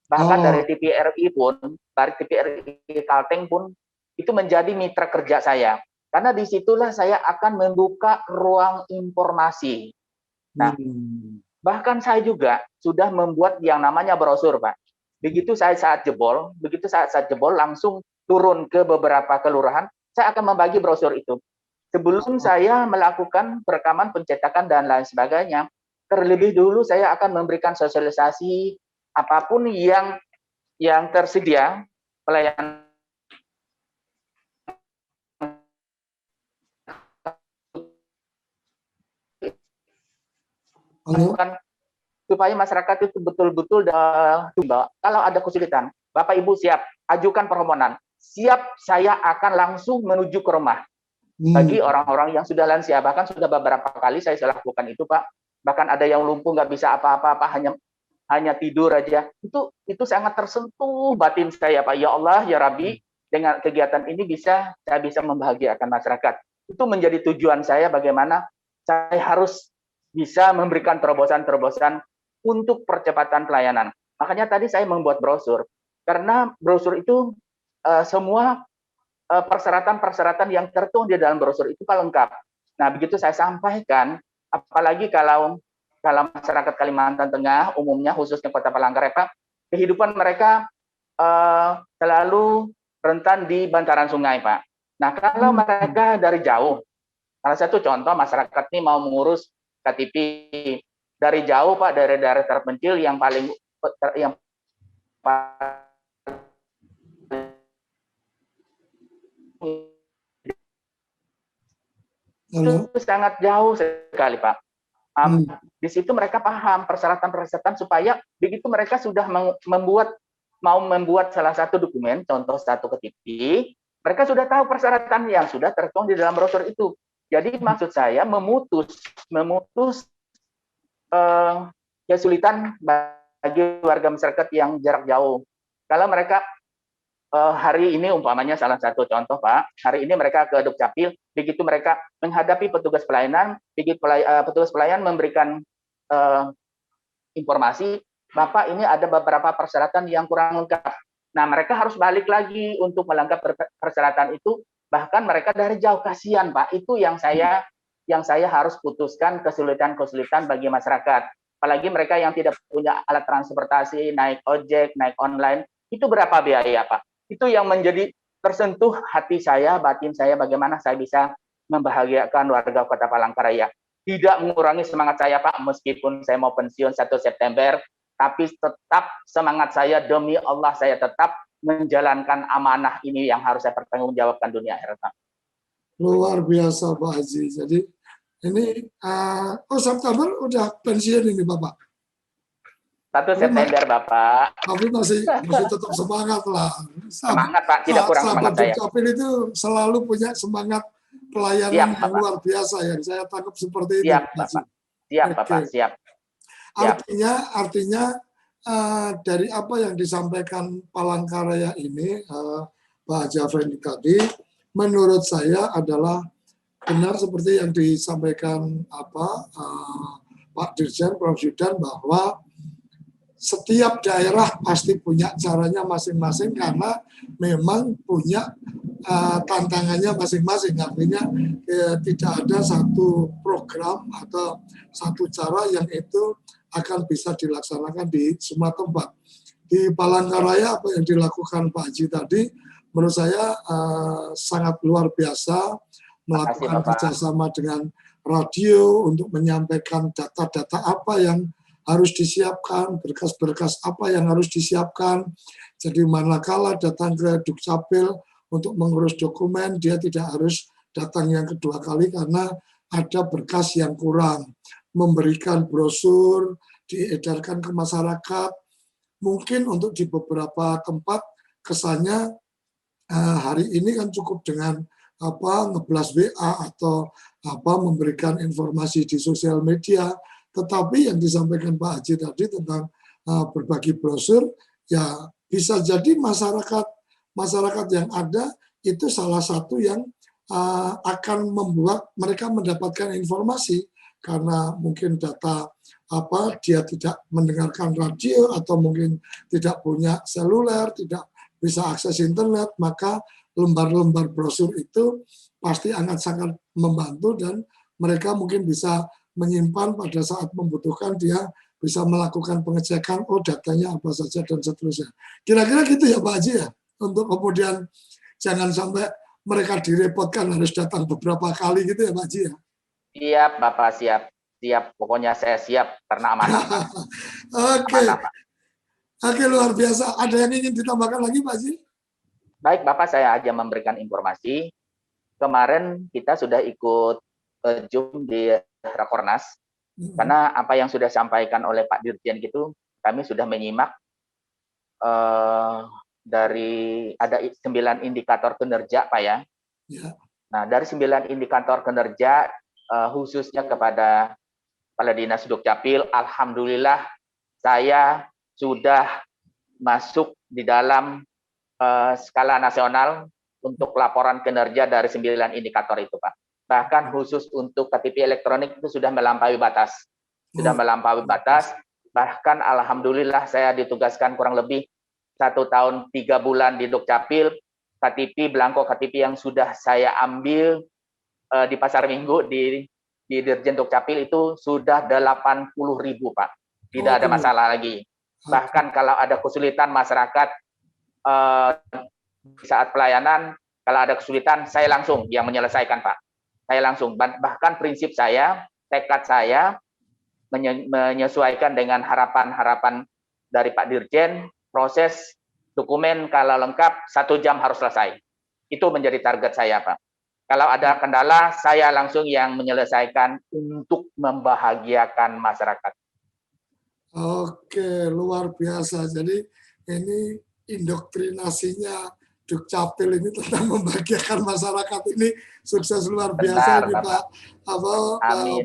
Bahkan dari TVRI pun, dari TVRI Kalteng pun, itu menjadi mitra kerja saya. Karena disitulah saya akan membuka ruang informasi. Nah, bahkan saya juga sudah membuat yang namanya brosur, Pak. Begitu saya saat jebol langsung turun ke beberapa kelurahan, saya akan membagi brosur itu. Sebelum saya melakukan perekaman, pencetakan, dan lain sebagainya, terlebih dulu saya akan memberikan sosialisasi apapun yang tersedia, pelayanan supaya masyarakat itu betul-betul kalau ada kesulitan, Bapak Ibu siap, ajukan permohonan. Siap, saya akan langsung menuju ke rumah. Bagi orang-orang yang sudah lansia, bahkan sudah beberapa kali saya lakukan itu, Pak. Bahkan ada yang lumpuh, nggak bisa apa-apa, hanya tidur aja. Itu sangat tersentuh batin saya, Pak. Ya Allah, ya Rabbi, dengan kegiatan ini saya bisa membahagiakan masyarakat. Itu menjadi tujuan saya, bagaimana saya harus bisa memberikan terobosan-terobosan untuk percepatan pelayanan. Makanya tadi saya membuat brosur, karena brosur itu semua persyaratan-persyaratan yang tertuang di dalam brosur itu lengkap. Nah, begitu saya sampaikan, apalagi kalau masyarakat Kalimantan Tengah, umumnya khususnya Kota Palangkaraya, kehidupan mereka selalu rentan di bantaran sungai, Pak. Nah, kalau mereka dari jauh, salah satu contoh masyarakat ini mau mengurus KTP dari jauh, Pak, dari daerah terpencil yang paling itu sangat jauh sekali, Pak. Di situ mereka paham persyaratan-persyaratan supaya begitu mereka sudah mau membuat salah satu dokumen, contoh satu KTP, mereka sudah tahu persyaratan yang sudah tertuang di dalam brosur itu. Jadi maksud saya memutus kesulitan bagi warga masyarakat yang jarak jauh. Kalau mereka hari ini umpamanya salah satu contoh, Pak, hari ini mereka ke Dukcapil, begitu mereka menghadapi petugas pelayanan, begitu petugas pelayanan memberikan informasi, Bapak ini ada beberapa persyaratan yang kurang lengkap. Nah, mereka harus balik lagi untuk melengkapi persyaratan itu, bahkan mereka dari jauh, kasihan, Pak. Itu yang saya harus putuskan kesulitan-kesulitan bagi masyarakat. Apalagi mereka yang tidak punya alat transportasi, naik ojek, naik online, itu berapa biaya, Pak? Itu yang menjadi tersentuh hati saya, batin saya, bagaimana saya bisa membahagiakan warga Kota Palangkaraya. Tidak mengurangi semangat saya, Pak, meskipun saya mau pensiun 1 September, tapi tetap semangat saya, demi Allah, saya tetap menjalankan amanah ini yang harus saya pertanggungjawabkan dunia akhirat. Luar biasa, Pak Haji. Jadi ini September udah pensiun ini, Bapak. 1 September, Bapak. Tapi masih tetap semangat lah. Semangat, Pak. Tidak kurang semangat saya. Dukcapil itu selalu punya semangat pelayanan yang luar biasa, yang saya tangkap seperti itu. Siap, Bapak. Siap, Bapak. Siap. Artinya dari apa yang disampaikan Palangkaraya ini, Pak Haji Afendi tadi, menurut saya adalah benar seperti yang disampaikan Pak Dirjen, Prof. Zudan, bahwa setiap daerah pasti punya caranya masing-masing karena memang punya tantangannya masing-masing. Artinya tidak ada satu program atau satu cara yang itu akan bisa dilaksanakan di semua tempat. Di Palangkaraya apa yang dilakukan Pak Haji tadi menurut saya sangat luar biasa, melakukan kerjasama dengan radio untuk menyampaikan data-data apa yang harus disiapkan, berkas-berkas apa yang harus disiapkan. Jadi manakala datang ke Dukcapil untuk mengurus dokumen, dia tidak harus datang yang kedua kali karena ada berkas yang kurang. Memberikan brosur, diedarkan ke masyarakat. Mungkin untuk di beberapa tempat kesannya hari ini kan cukup dengan ngeblas WA atau memberikan informasi di sosial media. Tetapi yang disampaikan Pak Haji tadi tentang berbagi brosur, ya bisa jadi masyarakat yang ada itu salah satu yang akan membuat mereka mendapatkan informasi karena mungkin data dia tidak mendengarkan radio atau mungkin tidak punya seluler, tidak bisa akses internet, maka lembar-lembar brosur itu pasti akan sangat membantu dan mereka mungkin bisa menyimpan pada saat membutuhkan, dia bisa melakukan pengecekan, datanya apa saja dan seterusnya. Kira-kira gitu ya Pak Haji ya, untuk kemudian jangan sampai mereka direpotkan harus datang beberapa kali gitu ya Pak Haji ya. Siap Bapak, siap. Pokoknya saya siap karena amanah. Oke, luar biasa. Ada yang ingin ditambahkan lagi Pak Haji? Baik Bapak, saya aja memberikan informasi. Kemarin kita sudah ikut Zoom di Rakornas, karena apa yang sudah disampaikan oleh Pak Dirjen gitu, kami sudah menyimak dari ada 9 indikator kinerja Pak ya. Nah dari 9 indikator kinerja khususnya kepada Kepala Dinas Dukcapil, alhamdulillah saya sudah masuk di dalam skala nasional untuk laporan kinerja dari 9 indikator itu Pak. Bahkan khusus untuk KTP elektronik itu sudah melampaui batas. Bahkan alhamdulillah saya ditugaskan kurang lebih 1 tahun 3 bulan di Dukcapil, belangko KTP yang sudah saya ambil di Pasar Minggu di Dirjen Dukcapil itu sudah 80.000 Pak. Tidak ada masalah lagi. Bahkan kalau ada kesulitan masyarakat saat pelayanan, kalau ada kesulitan saya langsung yang menyelesaikan Pak. Saya langsung, bahkan prinsip saya, tekad saya menyesuaikan dengan harapan-harapan dari Pak Dirjen, proses dokumen kalau lengkap 1 jam harus selesai. Itu menjadi target saya Pak. Kalau ada kendala, saya langsung yang menyelesaikan untuk membahagiakan masyarakat. Oke, luar biasa. Jadi ini indoktrinasinya Dukcapil ini tentang membahagiakan masyarakat ini sukses luar biasa nih Pak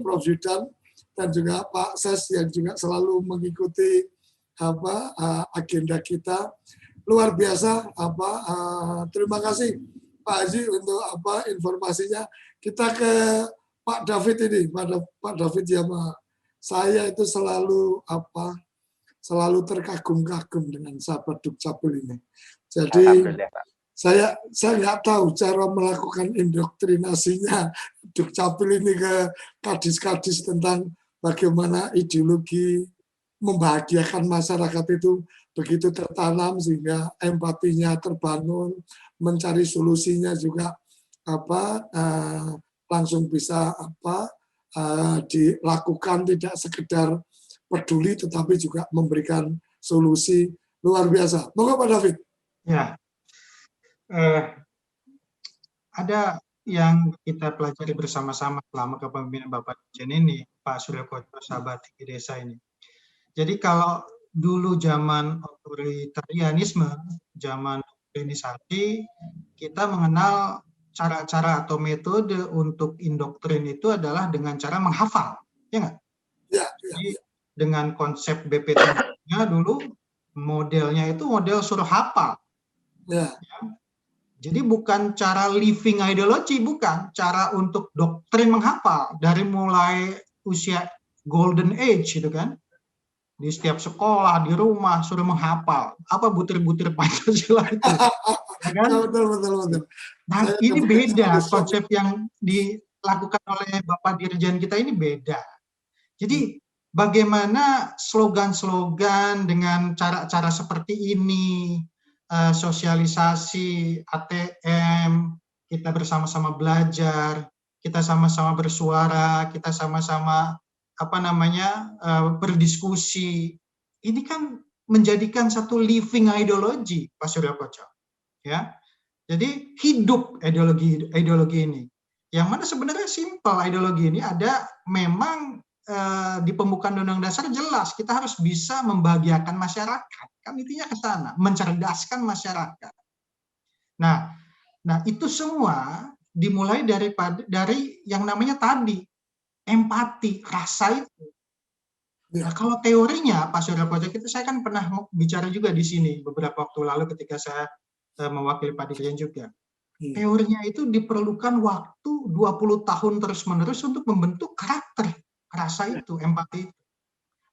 Prof. Zudan dan juga Pak Ses yang juga selalu mengikuti agenda kita. Luar biasa terima kasih Pak Haji untuk informasinya. Kita ke Pak David ini, Pak David ya Pak. Saya itu selalu terkagum-kagum dengan sahabat Dukcapil ini. Jadi saya nggak tahu cara melakukan indoktrinasinya Dukcapil ini ke kadis-kadis tentang bagaimana ideologi membahagiakan masyarakat itu begitu tertanam sehingga empatinya terbangun, mencari solusinya juga langsung bisa dilakukan, tidak sekedar peduli tetapi juga memberikan solusi. Luar biasa. Moga Pak David. Ya, ada yang kita pelajari bersama-sama selama kepemimpinan Bapak Dirjen ini, Pak Surya Koco, sahabat di desa ini. Jadi kalau dulu zaman otoritarianisme, zaman doktrinisasi, kita mengenal cara-cara atau metode untuk indoktrin itu adalah dengan cara menghafal, ya nggak? Ya. Jadi dengan konsep BP3 Ya, dulu modelnya itu model suruh hafal. Ya. Jadi bukan cara living ideology, bukan. Cara untuk doktrin menghafal. Dari mulai usia golden age gitu kan. Di setiap sekolah, di rumah, suruh menghafal. Apa butir-butir Pancasila itu. Ya kan? Betul. Nah, ini beda. Konsep yang dilakukan oleh Bapak Dirjen kita ini beda. Jadi bagaimana slogan-slogan dengan cara-cara seperti ini, sosialisasi, ATM, kita bersama-sama belajar, kita sama-sama bersuara, kita sama-sama berdiskusi. Ini kan menjadikan satu living ideology, Pak Surya Koco. Ya, jadi hidup ideologi ini. Yang mana sebenarnya simpel ideologi ini ada memang di pembukaan Undang-Undang Dasar jelas kita harus bisa membahagiakan masyarakat, kan intinya ke sana, mencerdaskan masyarakat. Nah itu semua dimulai dari yang namanya tadi empati, rasa itu. Nah, kalau teorinya Pak Surya Koco saya kan pernah bicara juga di sini beberapa waktu lalu ketika saya mewakili Pak Dirjen juga. Teorinya itu diperlukan waktu 20 tahun terus-menerus untuk membentuk karakter. Rasa itu, empati itu.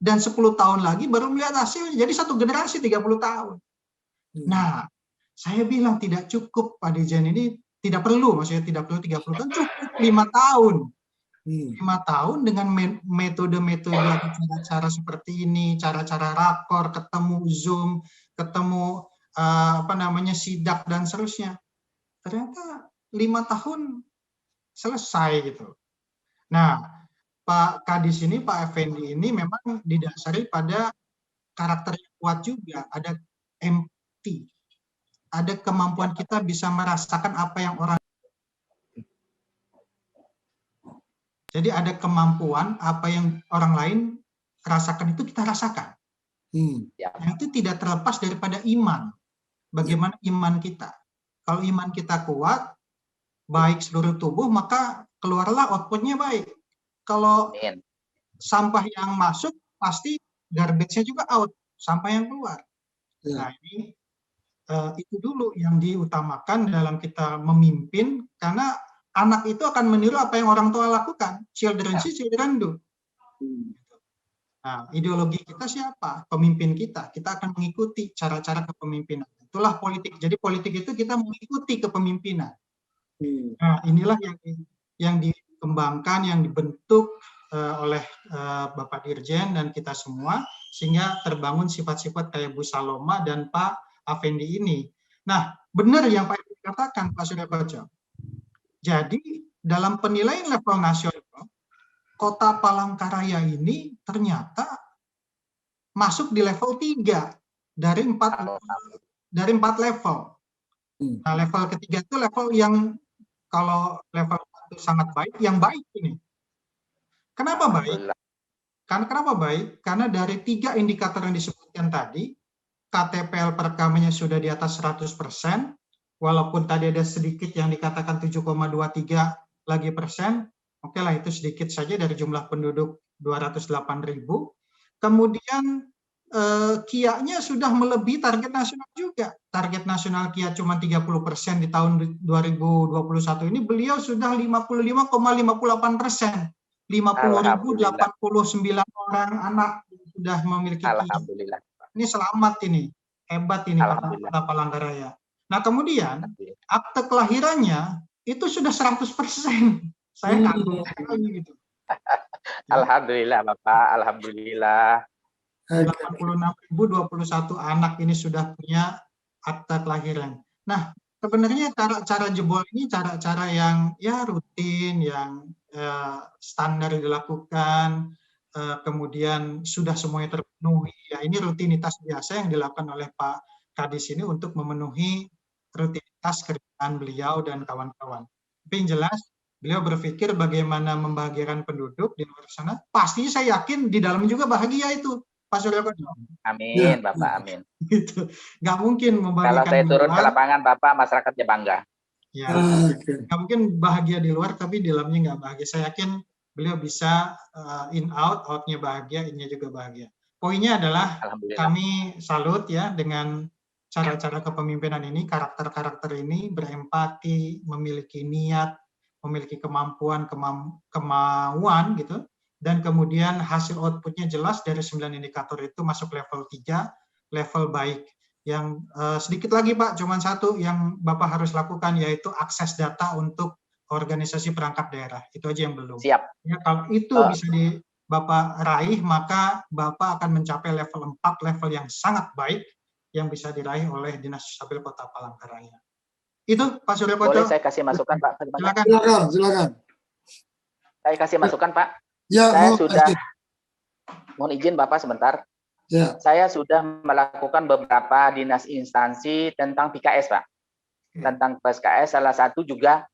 Dan 10 tahun lagi baru melihat hasilnya. Jadi satu generasi 30 tahun. Nah, saya bilang tidak cukup Pak Dirjen ini, tidak perlu, maksudnya tidak perlu 30 tahun, cukup 5 tahun. 5 tahun dengan metode-metode cara seperti ini, cara-cara rakor, ketemu Zoom, ketemu sidak dan seterusnya. Ternyata 5 tahun selesai gitu. Nah, Pak Kadis ini, Pak Effendi ini memang didasari pada karakter yang kuat juga, ada empati, ada kemampuan kita bisa merasakan apa yang orang. Jadi ada kemampuan apa yang orang lain rasakan itu kita rasakan. Nah, itu tidak terlepas daripada iman. Bagaimana iman kita? Kalau iman kita kuat, baik seluruh tubuh, maka keluarlah outputnya baik. Kalau sampah yang masuk, pasti garbage-nya juga out, sampah yang keluar. Nah, ini itu dulu yang diutamakan dalam kita memimpin, karena anak itu akan meniru apa yang orang tua lakukan. Children see, children do. Nah, ideologi kita siapa? Pemimpin kita. Kita akan mengikuti cara-cara kepemimpinan. Itulah politik. Jadi politik itu kita mengikuti kepemimpinan. Nah, inilah yang dikembangkan, yang dibentuk oleh Bapak Dirjen dan kita semua, sehingga terbangun sifat-sifat kayak Bu Saloma dan Pak Effendi ini. Nah, benar yang Pak Effendi katakan, Pak Surya Koco. Jadi, dalam penilaian level nasional, Kota Palangkaraya ini ternyata masuk di level 3 dari 4 level. Nah, level ketiga itu level yang kalau level 1 sangat baik, yang baik ini. Kenapa baik? Kenapa baik? Karena dari 3 indikator yang disebutkan tadi, KTPL perekamanya sudah di atas 100%, walaupun tadi ada sedikit yang dikatakan 7,23 lagi persen, oke lah itu sedikit saja dari jumlah penduduk 208.000. Kemudian KIA-nya sudah melebihi target nasional juga. Target nasional KIA cuma 30% di tahun 2021 ini, beliau sudah 55,58%. 50.089 orang anak sudah memiliki KIA. Alhamdulillah. Ini selamat ini, hebat ini Kota Palangkaraya. Nah, kemudian akte kelahirannya itu sudah 100%. Saya kagum sekali gitu. Alhamdulillah Bapak, alhamdulillah. 86.021 anak ini sudah punya akte kelahiran. Nah, sebenarnya cara jebol ini cara-cara yang ya rutin, yang standar dilakukan, kemudian sudah semuanya terpenuhi. Ya, ini rutinitas biasa yang dilakukan oleh Pak Kadis ini untuk memenuhi rutinitas kerjaan beliau dan kawan-kawan. Tapi yang jelas, beliau berpikir bagaimana membahagiakan penduduk di luar sana. Pasti saya yakin di dalam juga bahagia itu, Pak Surya Koco. Amin, Bapak, amin. Gitu. Nggak mungkin membahagiakan. Kalau saya turun ke lapangan, Bapak, masyarakatnya bangga. Ya, nggak mungkin bahagia di luar, tapi di dalamnya nggak bahagia. Saya yakin beliau bisa in-out, out-nya bahagia, in-nya juga bahagia. poinnya adalah Alhamdulillah. kami salut ya dengan cara-cara kepemimpinan ini, karakter-karakter ini berempati, memiliki niat, memiliki kemampuan, kemauan gitu, dan kemudian hasil outputnya jelas dari 9 indikator itu masuk level 3, level baik. Yang sedikit lagi Pak, cuma satu yang Bapak harus lakukan yaitu akses data untuk organisasi perangkat daerah. Itu aja yang belum. Siap. Ya, kalau itu bisa Bapak raih, maka Bapak akan mencapai level 4, level yang sangat baik yang bisa diraih oleh Dinas Dukcapil Kota Palangkaraya. Itu Pak Surya Koco. Boleh saya kasih masukan Pak? Silakan. Saya kasih masukan Pak. Ya, saya sudah, mohon izin Bapak sebentar. Ya. Saya sudah melakukan beberapa dinas instansi tentang PKS Pak. Tentang PKS salah satu juga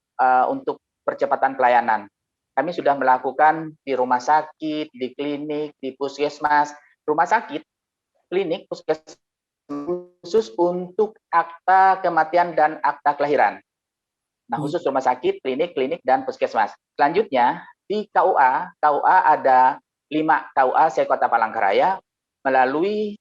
untuk percepatan pelayanan. Kami sudah melakukan di rumah sakit, di klinik, di puskesmas. Rumah sakit, klinik, puskesmas khusus untuk akta kematian dan akta kelahiran. Nah, khusus rumah sakit, klinik, dan puskesmas. Selanjutnya, di KUA ada 5 KUA se-Kota Palangkaraya melalui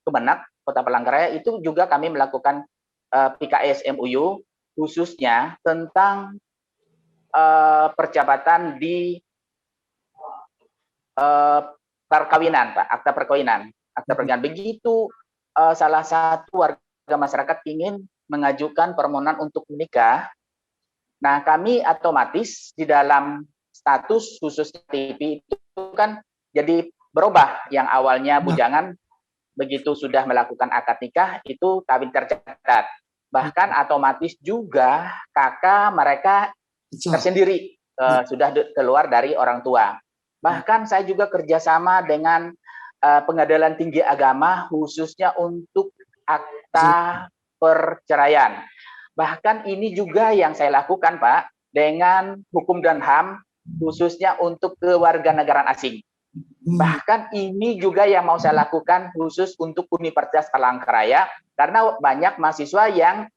Kemenak Kota Palangkaraya itu juga kami melakukan PKS MUU khususnya tentang percepatan di perkawinan, Pak, akta perkawinan. Akta pernikahan. Begitu salah satu warga masyarakat ingin mengajukan permohonan untuk menikah, nah kami otomatis di dalam status khusus KTP itu kan jadi berubah. Yang awalnya bujangan, begitu sudah melakukan akad nikah itu kawin tercatat. Bahkan otomatis juga kakak mereka tersendiri sudah keluar dari orang tua. Bahkan saya juga kerjasama dengan Pengadilan Tinggi Agama khususnya untuk akta perceraian. Bahkan ini juga yang saya lakukan Pak dengan Hukum dan HAM khususnya untuk kewarganegaraan asing. Bahkan ini juga yang mau saya lakukan khusus untuk Universitas Palangkaraya karena banyak mahasiswa yang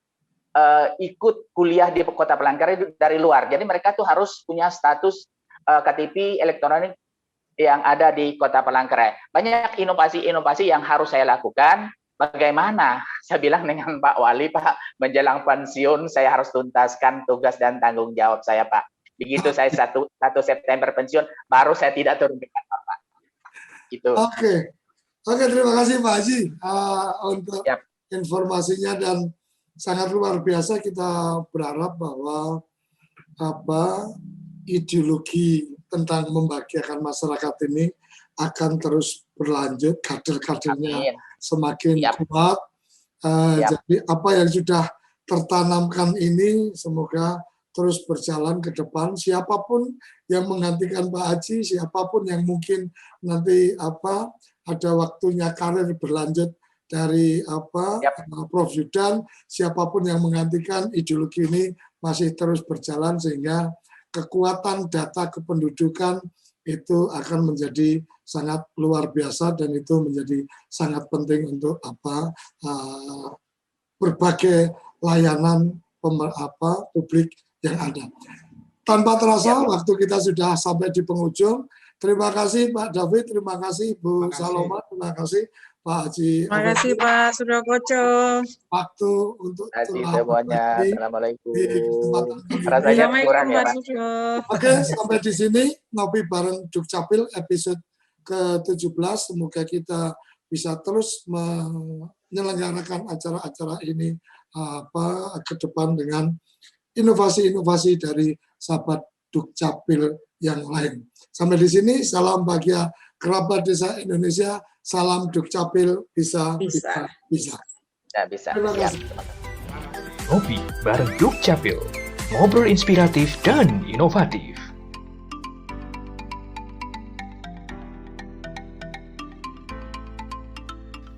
ikut kuliah di Kota Palangkaraya dari luar. Jadi mereka tuh harus punya status KTP elektronik yang ada di Kota Palangkaraya. Banyak inovasi-inovasi yang harus saya lakukan. Bagaimana? Saya bilang dengan Pak Wali, Pak, menjelang pensiun saya harus tuntaskan tugas dan tanggung jawab saya, Pak. Begitu saya 1 September pensiun, baru saya tidak turun ke kantor, Pak. Gitu. Oke, terima kasih Pak Haji untuk informasinya dan sangat luar biasa. Kita berharap bahwa ideologi tentang membahagiakan masyarakat ini akan terus berlanjut, kader-kadernya semakin kuat. Jadi apa yang sudah tertanamkan ini semoga terus berjalan ke depan. Siapapun yang menggantikan Pak Haji, siapapun yang mungkin nanti ada waktunya karir berlanjut dari Prof Yudan, siapapun yang menggantikan, ideologi ini masih terus berjalan sehingga kekuatan data kependudukan itu akan menjadi sangat luar biasa dan itu menjadi sangat penting untuk berbagai layanan publik yang ada. Tanpa terasa waktu kita sudah sampai di penghujung. Terima kasih Pak David, terima kasih Bu Saloma, terima kasih Pak Haji. Terima kasih Pak Surya Koco. Waktu untuk semuanya. Assalamualaikum. Rasanya kurang ya, Pak. Oke, sampai di sini ngopi bareng Dukcapil episode ke-17. Semoga kita bisa terus menyelenggarakan acara-acara ini ke depan dengan inovasi-inovasi dari sahabat Dukcapil yang lain. Sampai di sini, salam bahagia kerabat desa Indonesia. Salam Dukcapil bisa. Terima kasih. Ngopi bareng Dukcapil, ngobrol inspiratif dan inovatif.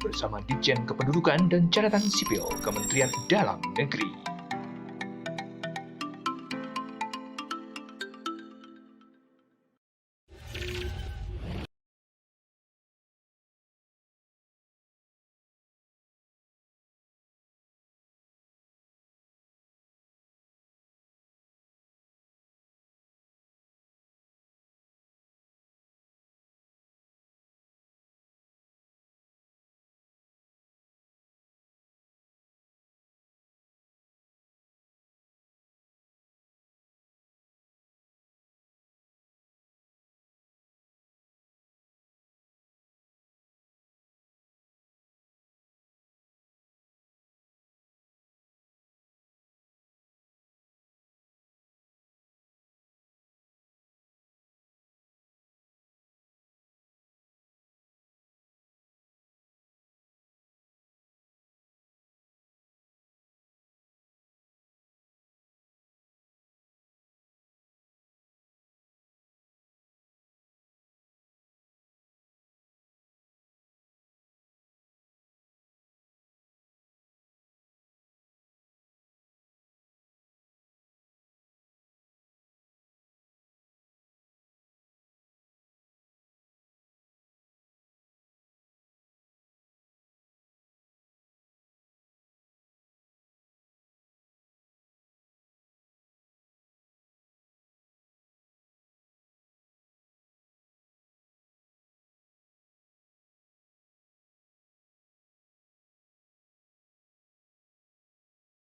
Bersama Ditjen Kependudukan dan Catatan Sipil Kementerian Dalam Negeri.